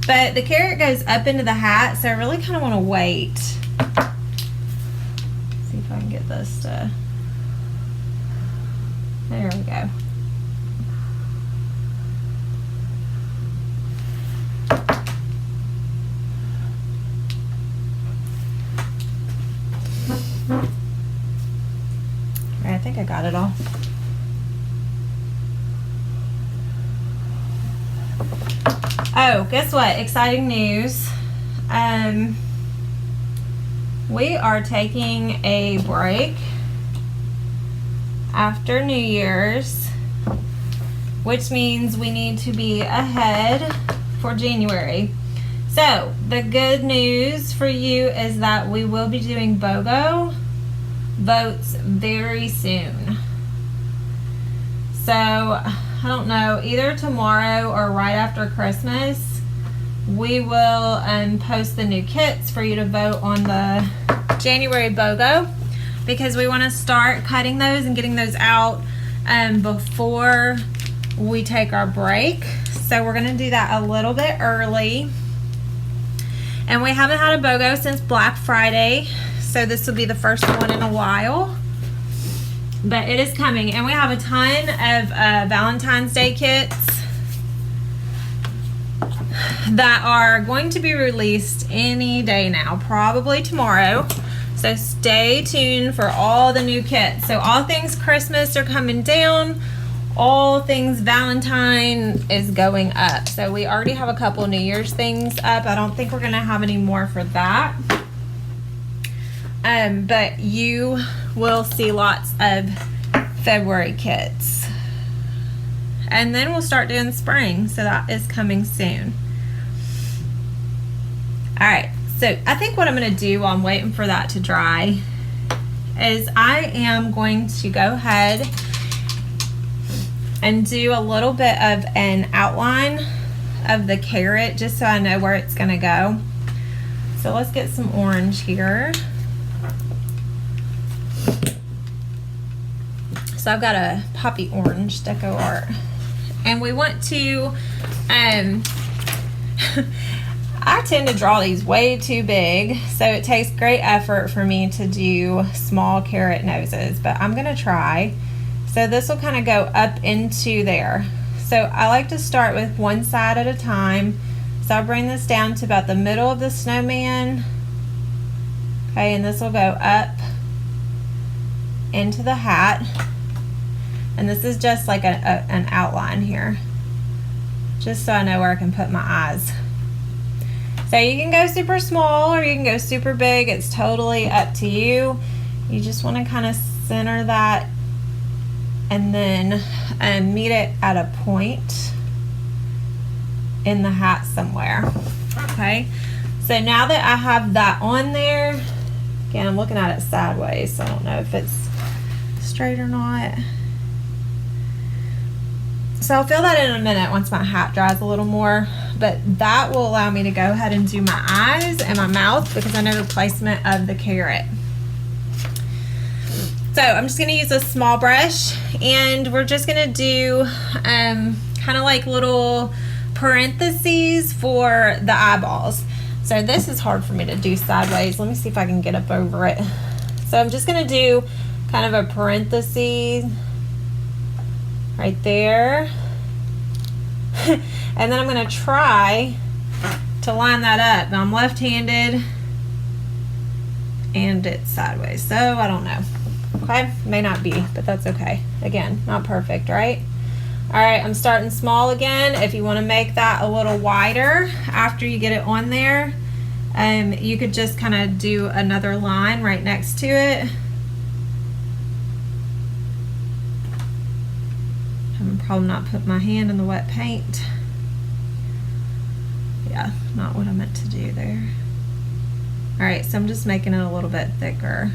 but the carrot goes up into the hat, so I really kind of want to wait. See if I can get this to, there we go. I think I got it all. Oh, guess what? Exciting news. We are taking a break after New Year's, which means we need to be ahead for January. So the good news for you is that we will be doing BOGO votes very soon. So I don't know, either tomorrow or right after Christmas, we will post the new kits for you to vote on the January BOGO, because we want to start cutting those and getting those out before we take our break. So we're going to do that a little bit early. And we haven't had a BOGO since Black Friday, so this will be the first one in a while. But it is coming, and we have a ton of Valentine's Day kits that are going to be released any day now, probably tomorrow. So So stay tuned for all the new kits. So all things Christmas are coming down. All things Valentine is going up. So we already have a couple New Year's things up. I don't think we're gonna have any more for that. But you will see lots of February kits. And then we'll start doing spring. So that is coming soon. All right, so I think what I'm gonna do while I'm waiting for that to dry is I am going to go ahead and do a little bit of an outline of the carrot just so I know where it's gonna go. So let's get some orange here. So I've got a poppy orange deco art. And we want to, I tend to draw these way too big, so it takes great effort for me to do small carrot noses, but I'm gonna try. So this will kind of go up into there. So I like to start with one side at a time. So I'll bring this down to about the middle of the snowman. Okay, and this will go up into the hat. And this is just like an outline here, just so I know where I can put my eyes. So you can go super small or you can go super big. It's totally up to you. You just want to kind of center that and then meet it at a point in the hat somewhere. Okay, so now that I have that on there, again, I'm looking at it sideways, so I don't know if it's straight or not. So I'll fill that in a minute once my hat dries a little more, but that will allow me to go ahead and do my eyes and my mouth because I know the placement of the carrot. So I'm just gonna use a small brush and we're just gonna do kind of like little parentheses for the eyeballs. So this is hard for me to do sideways. Let me see if I can get up over it. So I'm just gonna do kind of a parenthesis right there. And then I'm going to try to line that up. Now I'm left-handed and it's sideways, so I don't know. Okay, may not be, but that's okay. Again, not perfect, right? All right, I'm starting small again. If you want to make that a little wider after you get it on there, you could just kind of do another line right next to it. I'm probably not put my hand in the wet paint. Yeah, not what I meant to do there. All right, so I'm just making it a little bit thicker.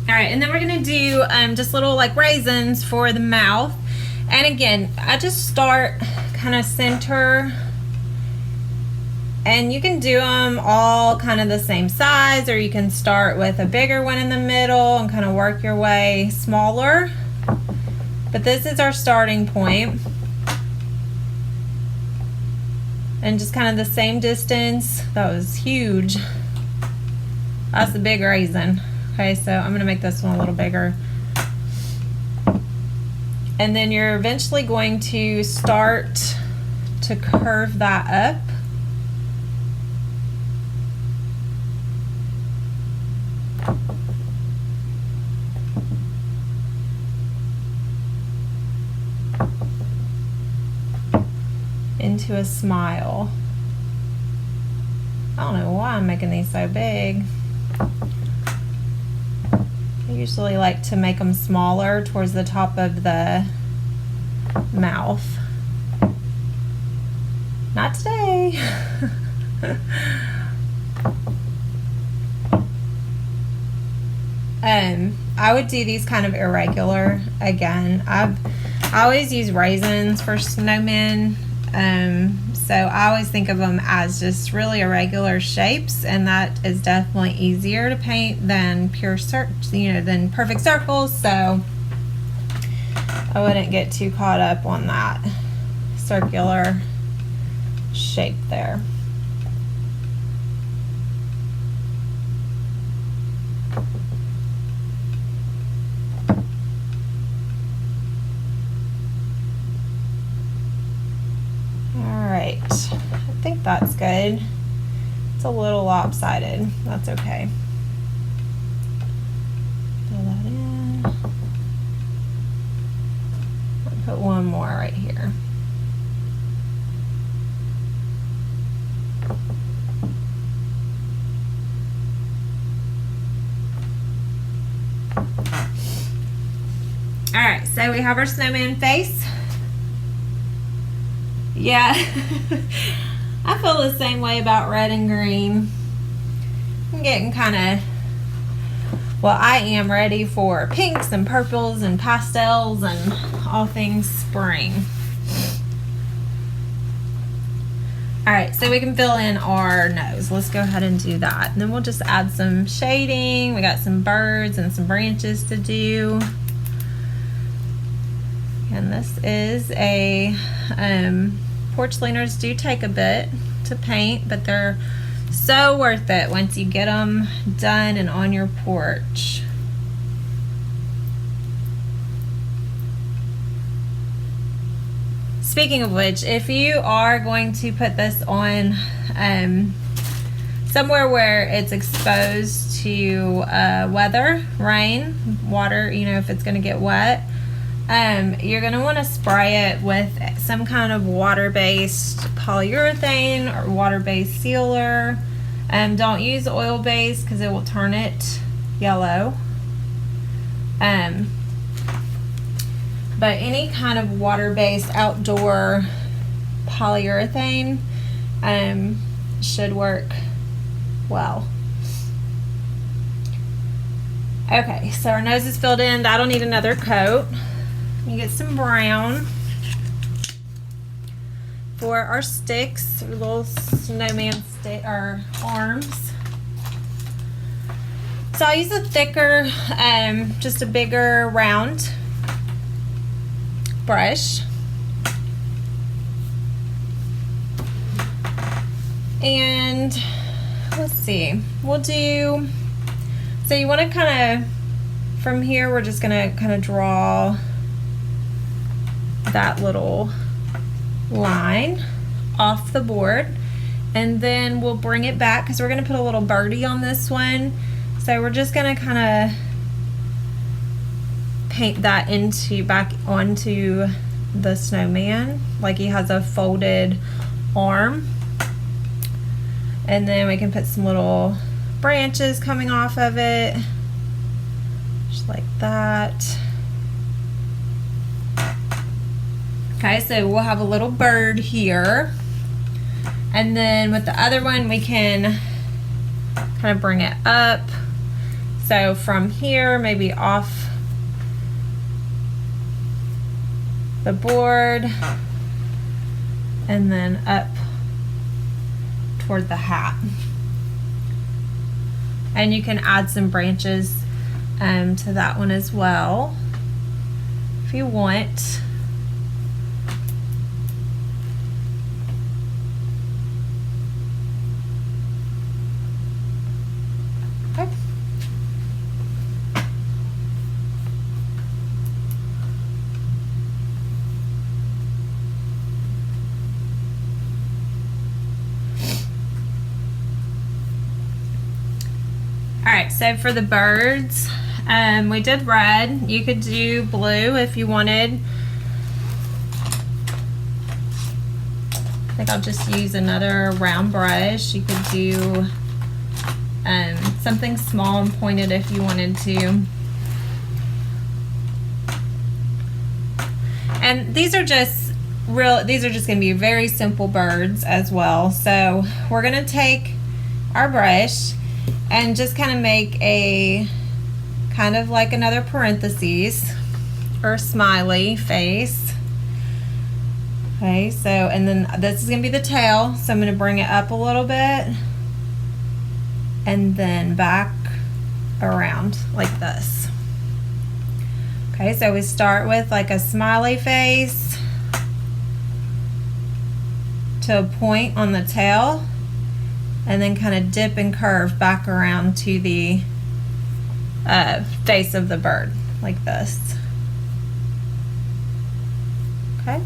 All right, and then we're gonna do just little like raisins for the mouth. And again, I just start kind of center, and you can do them all kind of the same size, or you can start with a bigger one in the middle and kind of work your way smaller. But this is our starting point. And just kind of the same distance. That was huge. That's the big raisin. Okay, so I'm gonna make this one a little bigger. And then you're eventually going to start to curve that up. Into a smile. I don't know why I'm making these so big. I usually like to make them smaller towards the top of the mouth. Not today. I would do these kind of irregular. Again, I always use raisins for snowmen. So I always think of them as just really irregular shapes, and that is definitely easier to paint than than perfect circles. So I wouldn't get too caught up on that circular shape there. That's good. It's a little lopsided. That's okay. Fill that in. I'll put one more right here. All right, so we have our snowman face. Yeah, I feel the same way about red and green. I'm getting kind of, well, I am ready for pinks and purples and pastels and all things spring. All right, so we can fill in our nose. Let's go ahead and do that. And then we'll just add some shading. We got some birds and some branches to do. And this is a, porch leaners do take a bit to paint, but they're so worth it once you get them done and on your porch. Speaking of which, if you are going to put this on somewhere where it's exposed to weather, rain, water, you know, if it's going to get wet, you're going to want to spray it with some kind of water-based polyurethane or water-based sealer. Don't use oil-based because it will turn it yellow. But any kind of water-based outdoor polyurethane should work well. Okay, so our nose is filled in. That'll need another coat. You get some brown for our sticks, our little snowman stick, our arms. So I use a thicker, just a bigger round brush. And let's see, we'll do, so you want to kind of, from here we're just going to kind of draw that little line off the board, and then we'll bring it back because we're going to put a little birdie on this one. So we're just going to kind of paint that back onto the snowman like he has a folded arm, and then we can put some little branches coming off of it just like that. Okay, so we'll have a little bird here, and then with the other one we can kind of bring it up, so from here maybe off the board and then up toward the hat. And you can add some branches to that one as well if you want. Okay. Alright, so for the birds, we did red. You could do blue if you wanted. I think I'll just use another round brush. You could do something small and pointed if you wanted to. And these are just going to be very simple birds as well. So we're going to take our brush and just kind of make a kind of like another parentheses or smiley face. Okay, so and then this is going to be the tail, so I'm going to bring it up a little bit and then back around like this. Okay, so we start with like a smiley face to a point on the tail, and then kind of dip and curve back around to the face of the bird like this. Okay.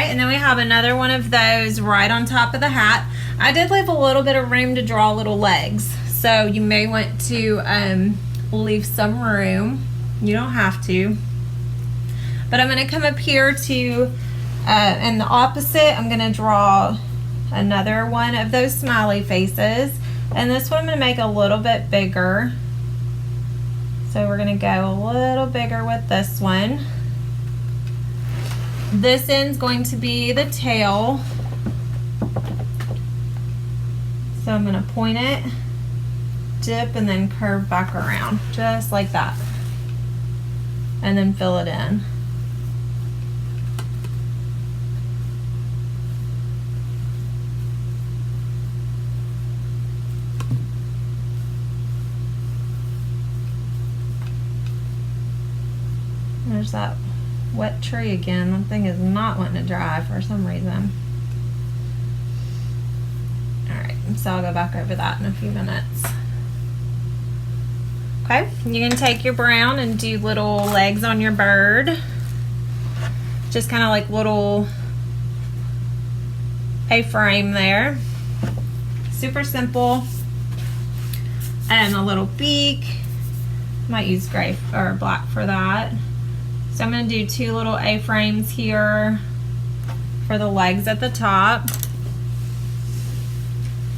Okay, and then we have another one of those right on top of the hat. I did leave a little bit of room to draw little legs, so you may want to leave some room. You don't have to. But I'm going to come up here to, and the opposite, I'm going to draw another one of those smiley faces. And this one I'm going to make a little bit bigger. So we're going to go a little bigger with this one. This end's going to be the tail. So I'm going to point it, dip, and then curve back around, just like that. And then fill it in. There's that wet tree again. That thing is not wanting to dry for some reason. Alright, so I'll go back over that in a few minutes. Okay, you can take your brown and do little legs on your bird. Just kind of like little A-frame there. Super simple. And a little beak. Might use gray or black for that. So I'm going to do 2 little A-frames here for the legs at the top.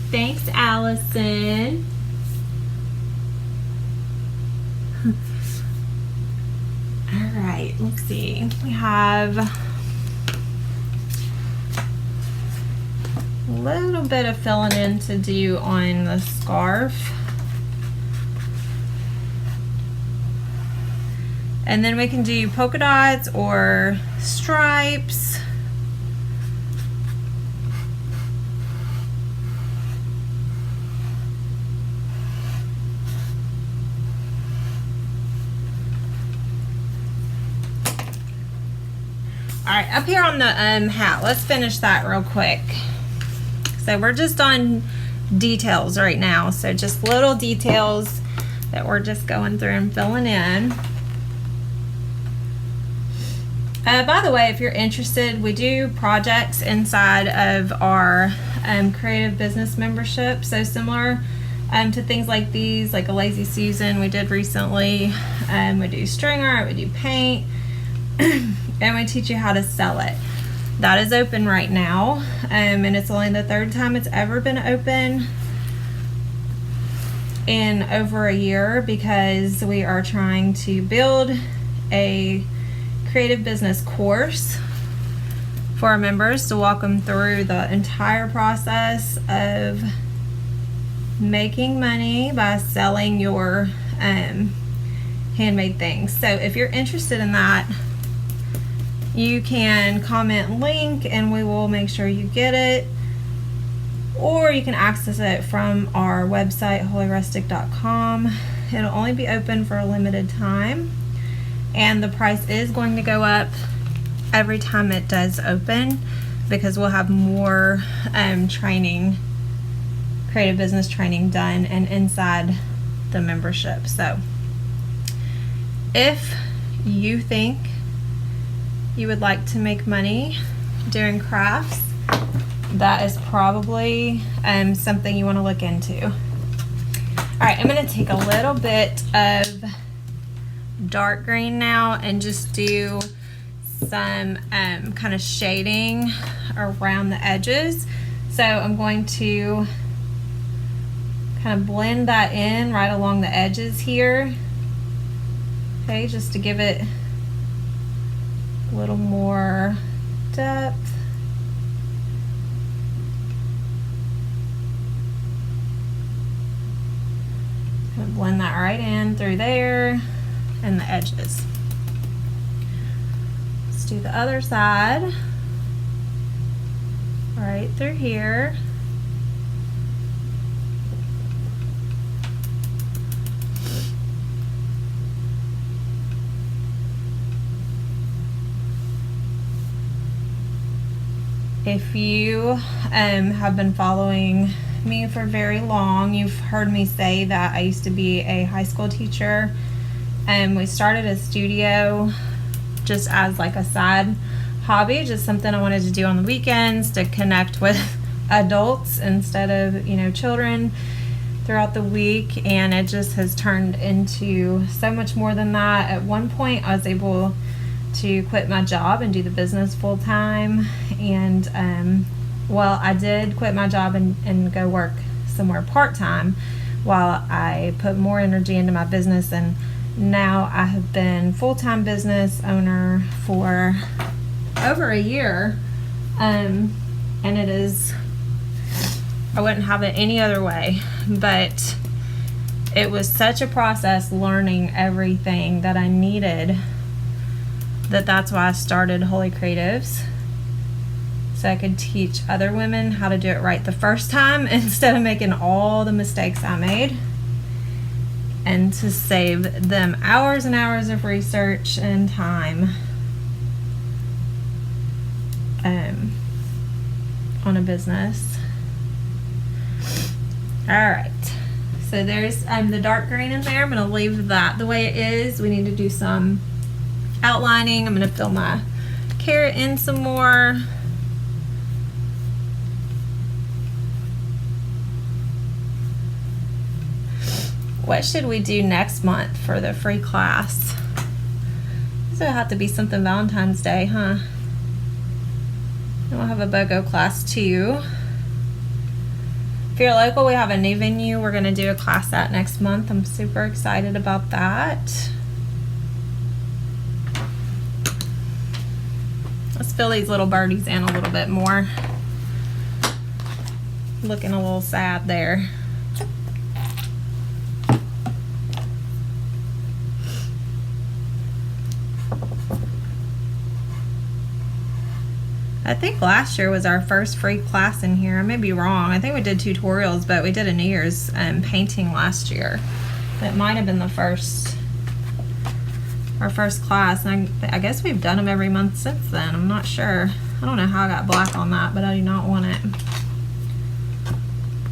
Thanks, Allison. All right, let's see. We have a little bit of filling in to do on the scarf. And then we can do polka dots or stripes. All right, up here on the hat, let's finish that real quick. So we're just on details right now. So just little details that we're just going through and filling in. By the way, if you're interested, we do projects inside of our creative business membership. So similar to things like these, like a Lazy Susan we did recently. We do string art, we do paint, and we teach you how to sell it. That is open right now, and it's only the 3rd time it's ever been open in over a year, because we are trying to build a creative business course for our members to walk them through the entire process of making money by selling your handmade things. So if you're interested in that, you can comment link and we will make sure you get it, or you can access it from our website, holyrustic.com. It'll only be open for a limited time, and the price is going to go up every time it does open, because we'll have more training, creative business training done and inside the membership. So if you think you would like to make money doing crafts, that is probably something you want to look into. All right, I'm going to take a little bit of dark green now and just do some kind of shading around the edges. So I'm going to kind of blend that in right along the edges here. Okay, just to give it a little more depth. Kind of blend that right in through there and the edges. Let's do the other side. Right through here. If you have been following me for very long, you've heard me say that I used to be a high school teacher, and we started a studio just as like a side hobby, just something I wanted to do on the weekends to connect with adults instead of, you know, children throughout the week. And it just has turned into so much more than that. At one point I was able to quit my job and do the business full time, and well, I did quit my job and go work somewhere part-time while I put more energy into my business, and now I have been full-time business owner for over a year, and it is, I wouldn't have it any other way, but it was such a process learning everything that I needed, that's why I started Holy Creatives, so I could teach other women how to do it right the first time instead of making all the mistakes I made, and to save them hours and hours of research and time on a business. Alright, so there's the dark green in there. I'm going to leave that the way it is. We need to do some outlining. I'm going to fill my carrot in some more. What should we do next month for the free class? This will have to be something Valentine's Day, huh? And we'll have a BOGO class too. If you're local, we have a new venue we're going to do a class at next month. I'm super excited about that. Let's fill these little birdies in a little bit more. Looking a little sad there. I think last year was our first free class in here. I may be wrong. I think we did tutorials, but we did a New Year's painting last year. It might have been the our first class. And I guess we've done them every month since then. I'm not sure. I don't know how I got black on that, but I do not want it.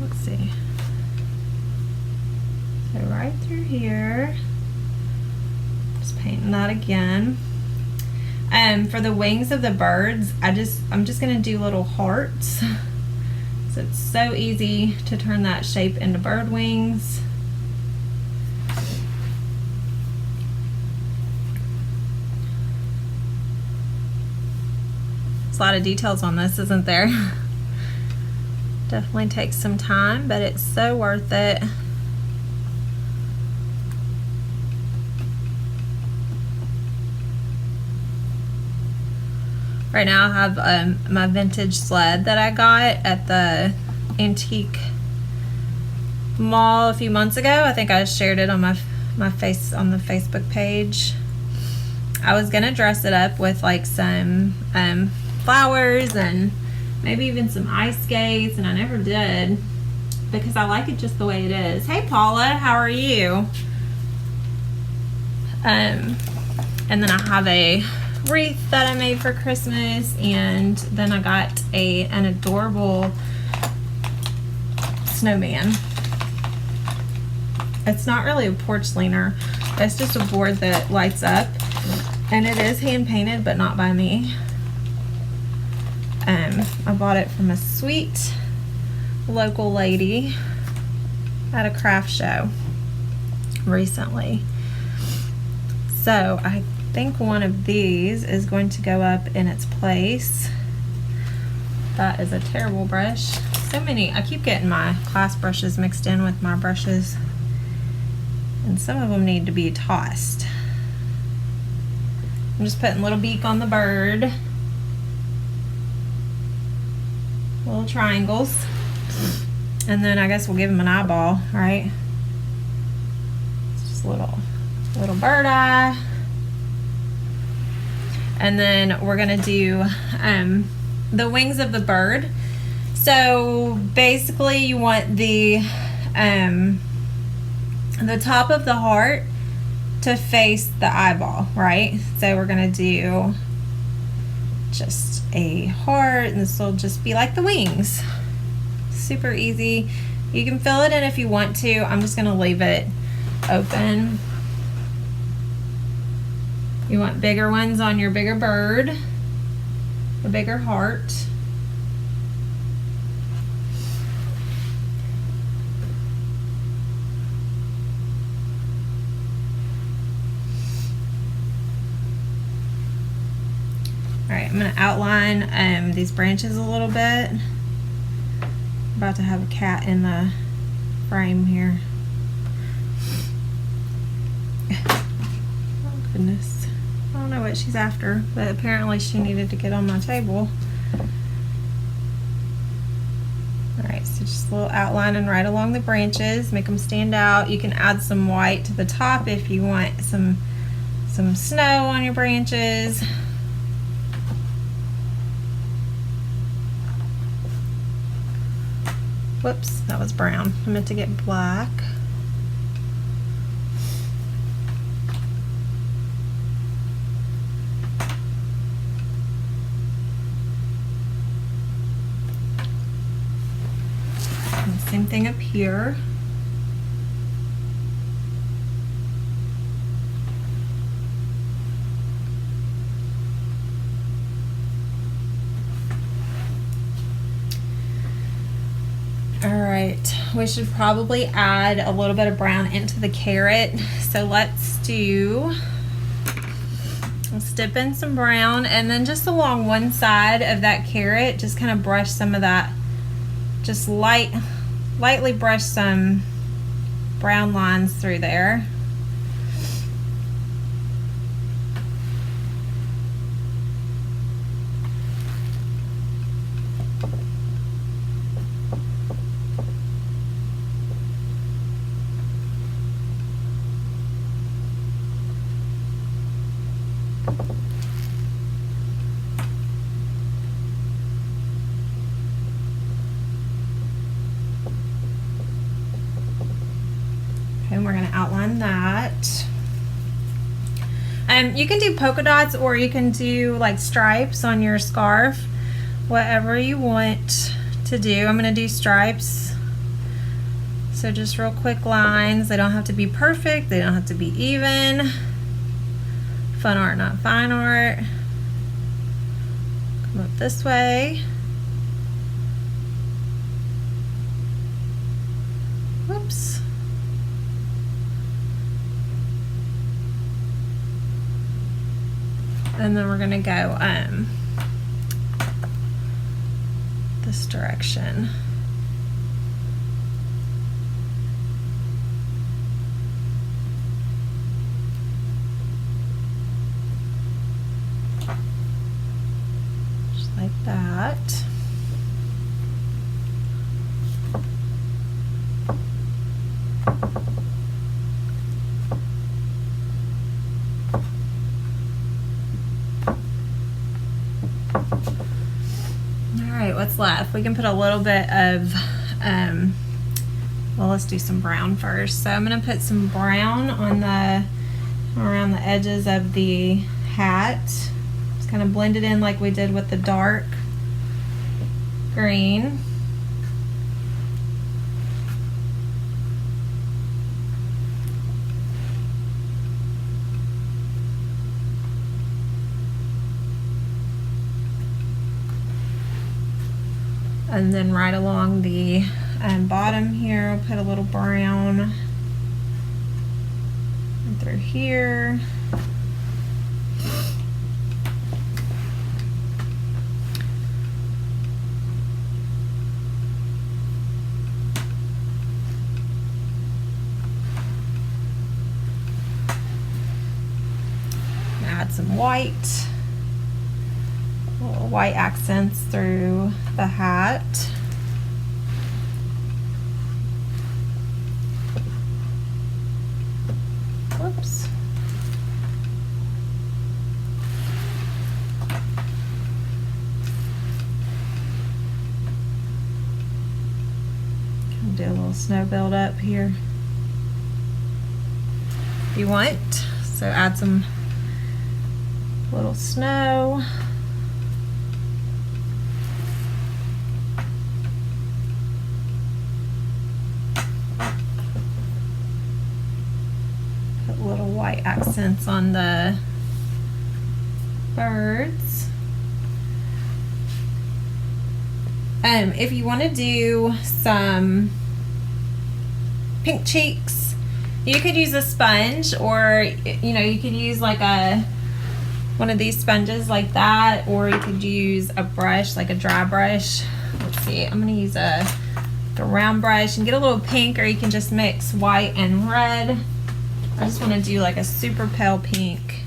Let's see. So right through here. Just painting that again. For the wings of the birds, I'm just gonna do little hearts. So it's so easy to turn that shape into bird wings. There's a lot of details on this, isn't there? Definitely takes some time, but it's so worth it. Right now I have my vintage sled that I got at the antique mall a few months ago. I think I shared it on my face on the Facebook page. I was gonna dress it up with like some flowers and maybe even some ice skates, and I never did because I like it just the way it is. Hey Paula, how are you? And then I have a wreath that I made for Christmas, and then I got an adorable snowman. It's not really a porch leaner, it's just a board that lights up, and it is hand painted but not by me. I bought it from a sweet local lady at a craft show recently. So I think one of these is going to go up in its place. That is a terrible brush. So many, I keep getting my class brushes mixed in with my brushes, and some of them need to be tossed. I'm just putting little beak on the bird, little triangles, and then I guess we'll give him an eyeball, right? It's just a little bird eye. And then we're gonna do the wings of the bird. So basically you want the top of the heart to face the eyeball, right? So we're gonna do just a heart, and this will just be like the wings. Super easy. You can fill it in if you want to. I'm just gonna leave it open. You want bigger ones on your bigger bird. a bigger heart. All right, I'm gonna outline these branches a little bit. I'm about to have a cat in the frame here. Oh goodness, I don't know what she's after, but apparently she needed to get on my table. All right, so just a little outlining right along the branches, make them stand out. You can add some white to the top if you want some snow on your branches. Whoops, that was brown. I meant to get black. And same thing up here. Alright, we should probably add a little bit of brown into the carrot. So let's dip in some brown, and then just along one side of that carrot, just kind of brush some of that, just lightly brush some brown lines through there. And we're going to outline that. You can do polka dots, or you can do like stripes on your scarf, whatever you want to do. I'm going to do stripes. So just real quick lines. They don't have to be perfect. They don't have to be even. Fun art, not fine art. Come up this way. Whoops. And then we're going to go this direction. Just like that. What's left? We can put a little bit of well, let's do some brown first. So I'm going to put some brown on around the edges of the hat. Just kind of blend it in like we did with the dark green. And then right along the bottom here, I'll put a little brown and through here. Add some white. Little white accents through the hat. Whoops. Do a little snow buildup here if you want. So add some little snow. Put little white accents on the birds. If you want to do some pink cheeks, you could use a sponge, or you could use like one of these sponges like that, or you could use a brush, like a dry brush. Let's see, I'm gonna use the round brush and get a little pink, or you can just mix white and red. I just want to do like a super pale pink.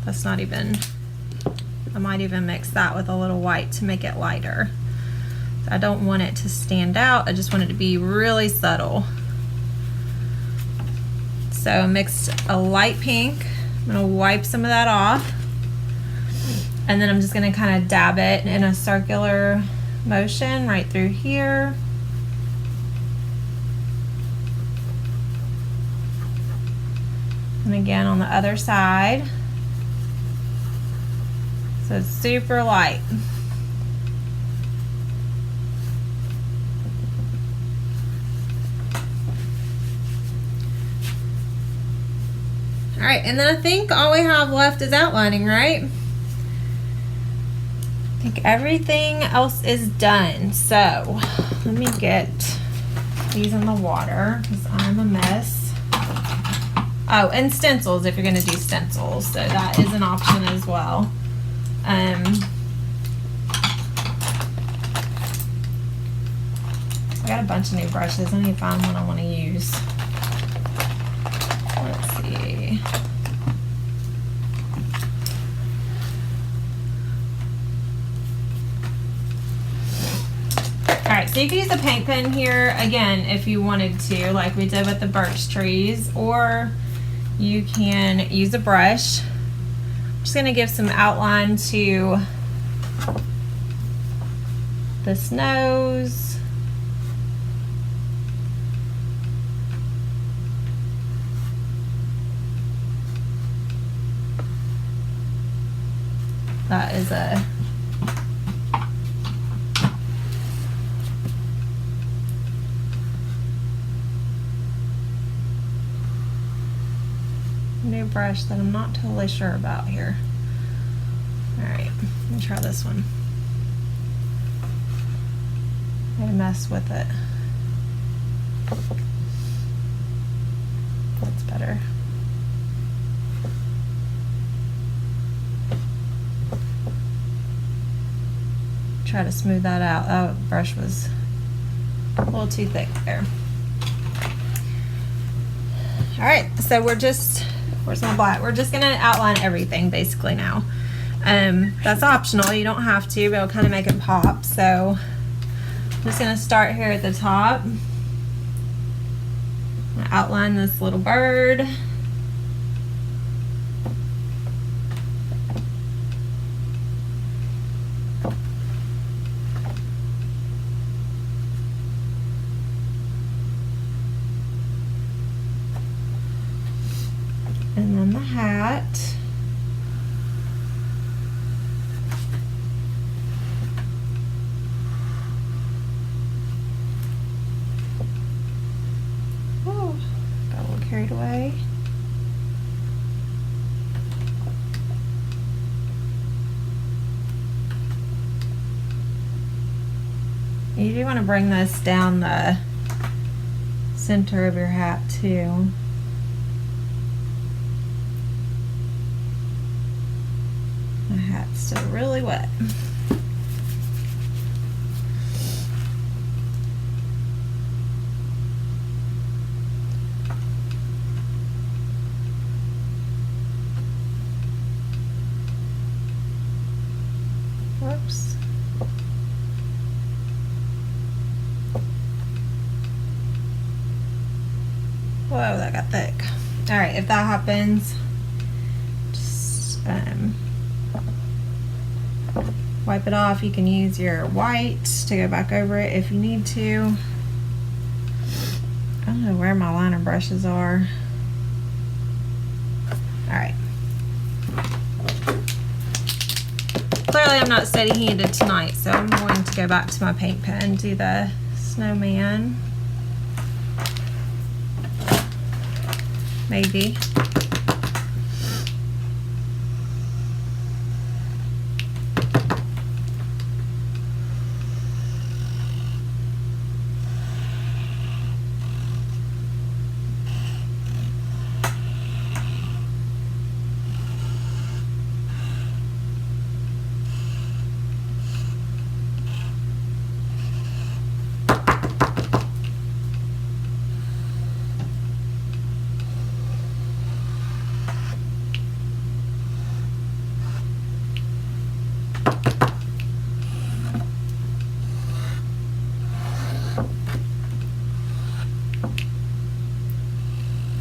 That's not even, I might even mix that with a little white to make it lighter. I don't want it to stand out, I just want it to be really subtle. So I mixed a light pink. I'm gonna wipe some of that off, and then I'm just gonna kind of dab it in a circular motion right through here. And again on the other side. So it's super light. All right, and then I think all we have left is outlining, right? I think everything else is done. So let me get these in the water because I'm a mess. Oh, and stencils if you're gonna do stencils. So that is an option as well. I got a bunch of new brushes. I need to find one I want to use. Let's see. Alright, so you can use a paint pen here, again, if you wanted to, like we did with the birch trees, or you can use a brush. I'm just going to give some outline to this nose. That is a new brush that I'm not totally sure about here. Alright, let me try this one. I mess with it. That's better. Try to smooth that out. Oh, the brush was a little too thick there. Alright, so we're just, where's my black? We're just gonna outline everything basically now. That's optional, you don't have to, but it'll kind of make it pop. So I'm just gonna start here at the top. I'm gonna outline this little bird. And then the hat. Oh, got a little carried away. You do want to bring this down the center of your hat too. My hat's still really wet. Whoops. Whoa, that got thick. All right, if that happens, just wipe it off. You can use your white to go back over it if you need to. I don't know where my liner brushes are. Alright. Clearly I'm not steady-handed tonight, so I'm going to go back to my paint pen and do the snowman. Maybe.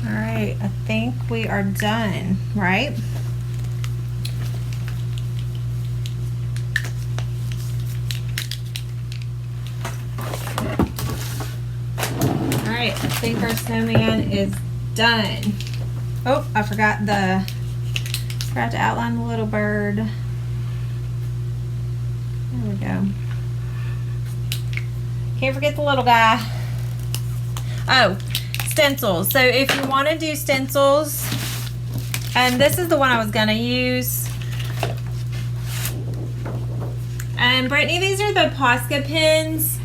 Alright, I think we are done, right? Alright, I think our snowman is done. Oh, I forgot to outline the little bird. There we go. Can't forget the little guy. Oh, stencils. So if you want to do stencils, and this is the one I was going to use. And Brittany, these are the Posca pens.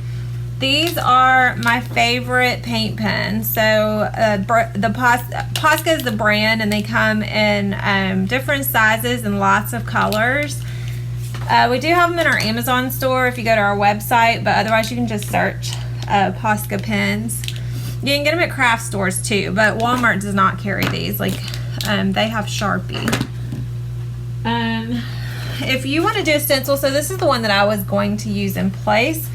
These are my favorite paint pens. So the Posca is the brand, and they come in different sizes and lots of colors. We do have them in our Amazon store if you go to our website, but otherwise you can just search Posca pens. You can get them at craft stores too, but Walmart does not carry these. Like they have Sharpie. If you want to do a stencil, so this is the one that I was going to use in place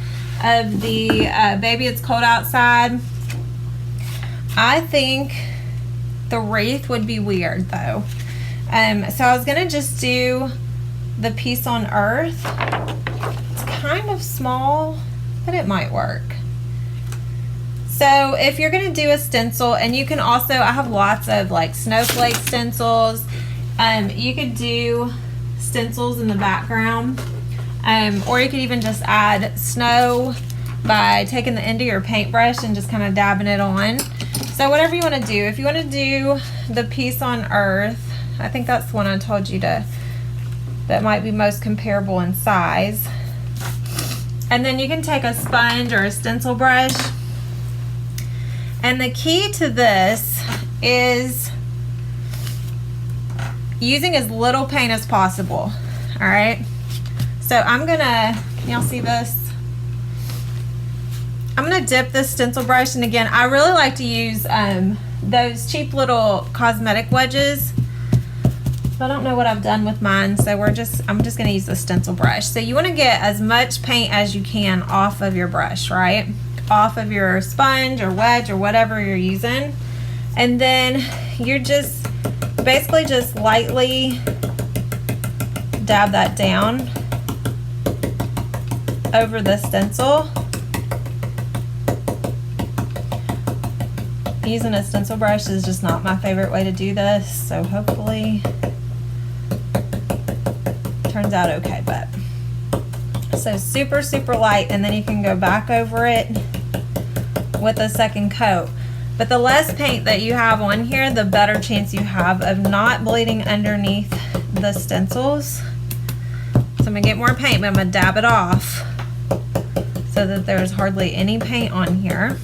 of the Baby It's Cold Outside. I think the wreath would be weird though. So I was gonna just do the Peace on Earth. It's kind of small, but it might work. So if you're gonna do a stencil, and you can also, I have lots of like snowflake stencils. You could do stencils in the background. Or you could even just add snow by taking the end of your paintbrush and just kind of dabbing it on. So whatever you want to do. If you want to do the Peace on Earth, I think that's the one I told you to, that might be most comparable in size. And then you can take a sponge or a stencil brush. And the key to this is using as little paint as possible. All right. So I'm gonna, can y'all see this? I'm gonna dip this stencil brush, and again, I really like to use those cheap little cosmetic wedges. I don't know what I've done with mine, so I'm just gonna use the stencil brush. So you wanna get as much paint as you can off of your brush, right? Off of your sponge or wedge or whatever you're using. And then you're just basically just lightly dab that down over the stencil. Using a stencil brush is just not my favorite way to do this, so hopefully it turns out okay. But so super light, and then you can go back over it with a second coat. But the less paint that you have on here, the better chance you have of not bleeding underneath the stencils. So I'm gonna get more paint, but I'm gonna dab it off so that there's hardly any paint on here.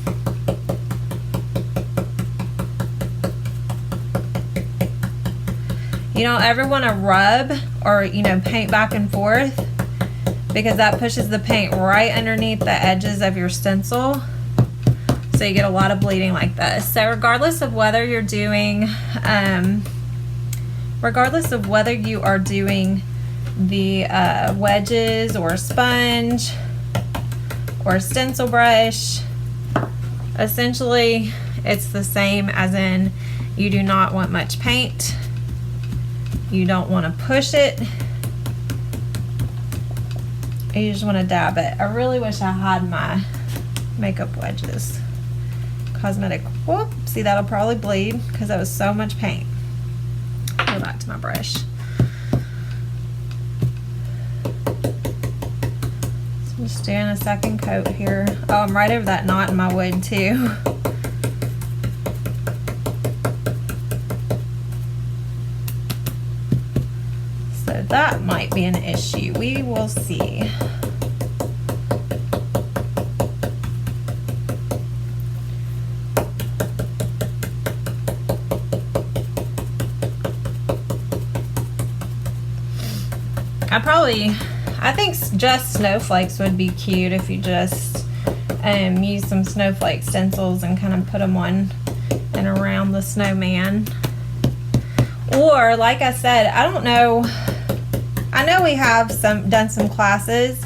You don't ever want to rub or paint back and forth, because that pushes the paint right underneath the edges of your stencil, so you get a lot of bleeding like this. So regardless of whether you're doing the wedges or sponge or stencil brush, essentially it's the same, as in you do not want much paint, you don't want to push it, you just want to dab it. I really wish I had my makeup wedges, cosmetic. Whoop, see, that'll probably bleed because that was so much paint. Go back to my brush. Just doing a second coat here. Oh, I'm right over that knot in my wood too. So that might be an issue. We will see. I think just snowflakes would be cute if you just use some snowflake stencils and kind of put them on and around the snowman. Or like I said, I I know we have done some classes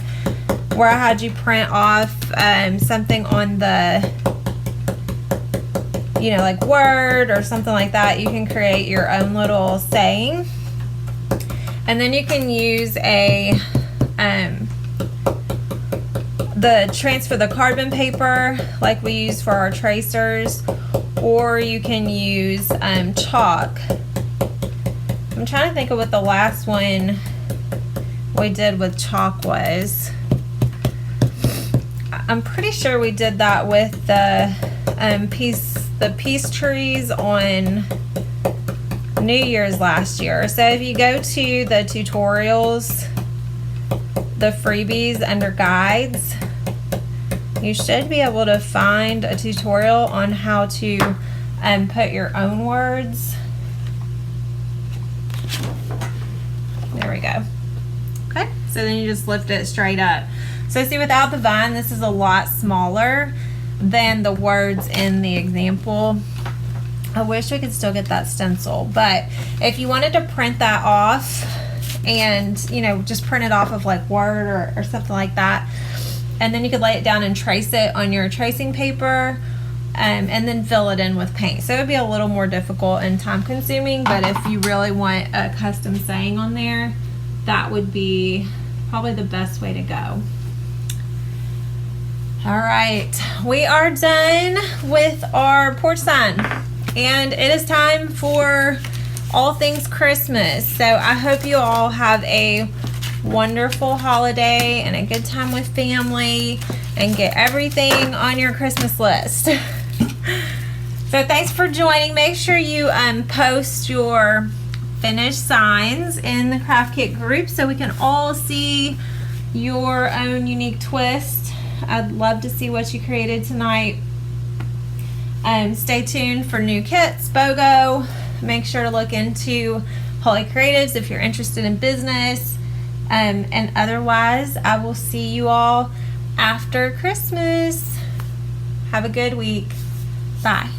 where I had you print off something on the, you know, like Word or something like that. You can create your own little saying, and then you can use the carbon paper like we use for our tracers, or you can use chalk. I'm trying to think of what the last one we did with chalk was. I'm pretty sure we did that with the peace trees on New Year's last year. So if you go to the tutorials, the freebies under guides, you should be able to find a tutorial on how to put your own words. There we go. Okay, so then you just lift it straight up. So see, without the vine, this is a lot smaller than the words in the example. I wish we could still get that stencil, but if you wanted to print that off and, you know, just print it off of like Word or something like that, and then you could lay it down and trace it on your tracing paper, and then fill it in with paint. So it would be a little more difficult and time consuming, but if you really want a custom saying on there, that would be probably the best way to go. All right, we are done with our porch sign, and it is time for all things Christmas. So I hope you all have a wonderful holiday and a good time with family, and get everything on your Christmas list. So thanks for joining. Make sure you post your finished signs in the craft kit group so we can all see your own unique twist. I'd love to see what you created tonight. Stay tuned for new kits, BOGO. Make sure to look into Holy Creatives if you're interested in business. And otherwise, I will see you all after Christmas. Have a good week. Bye.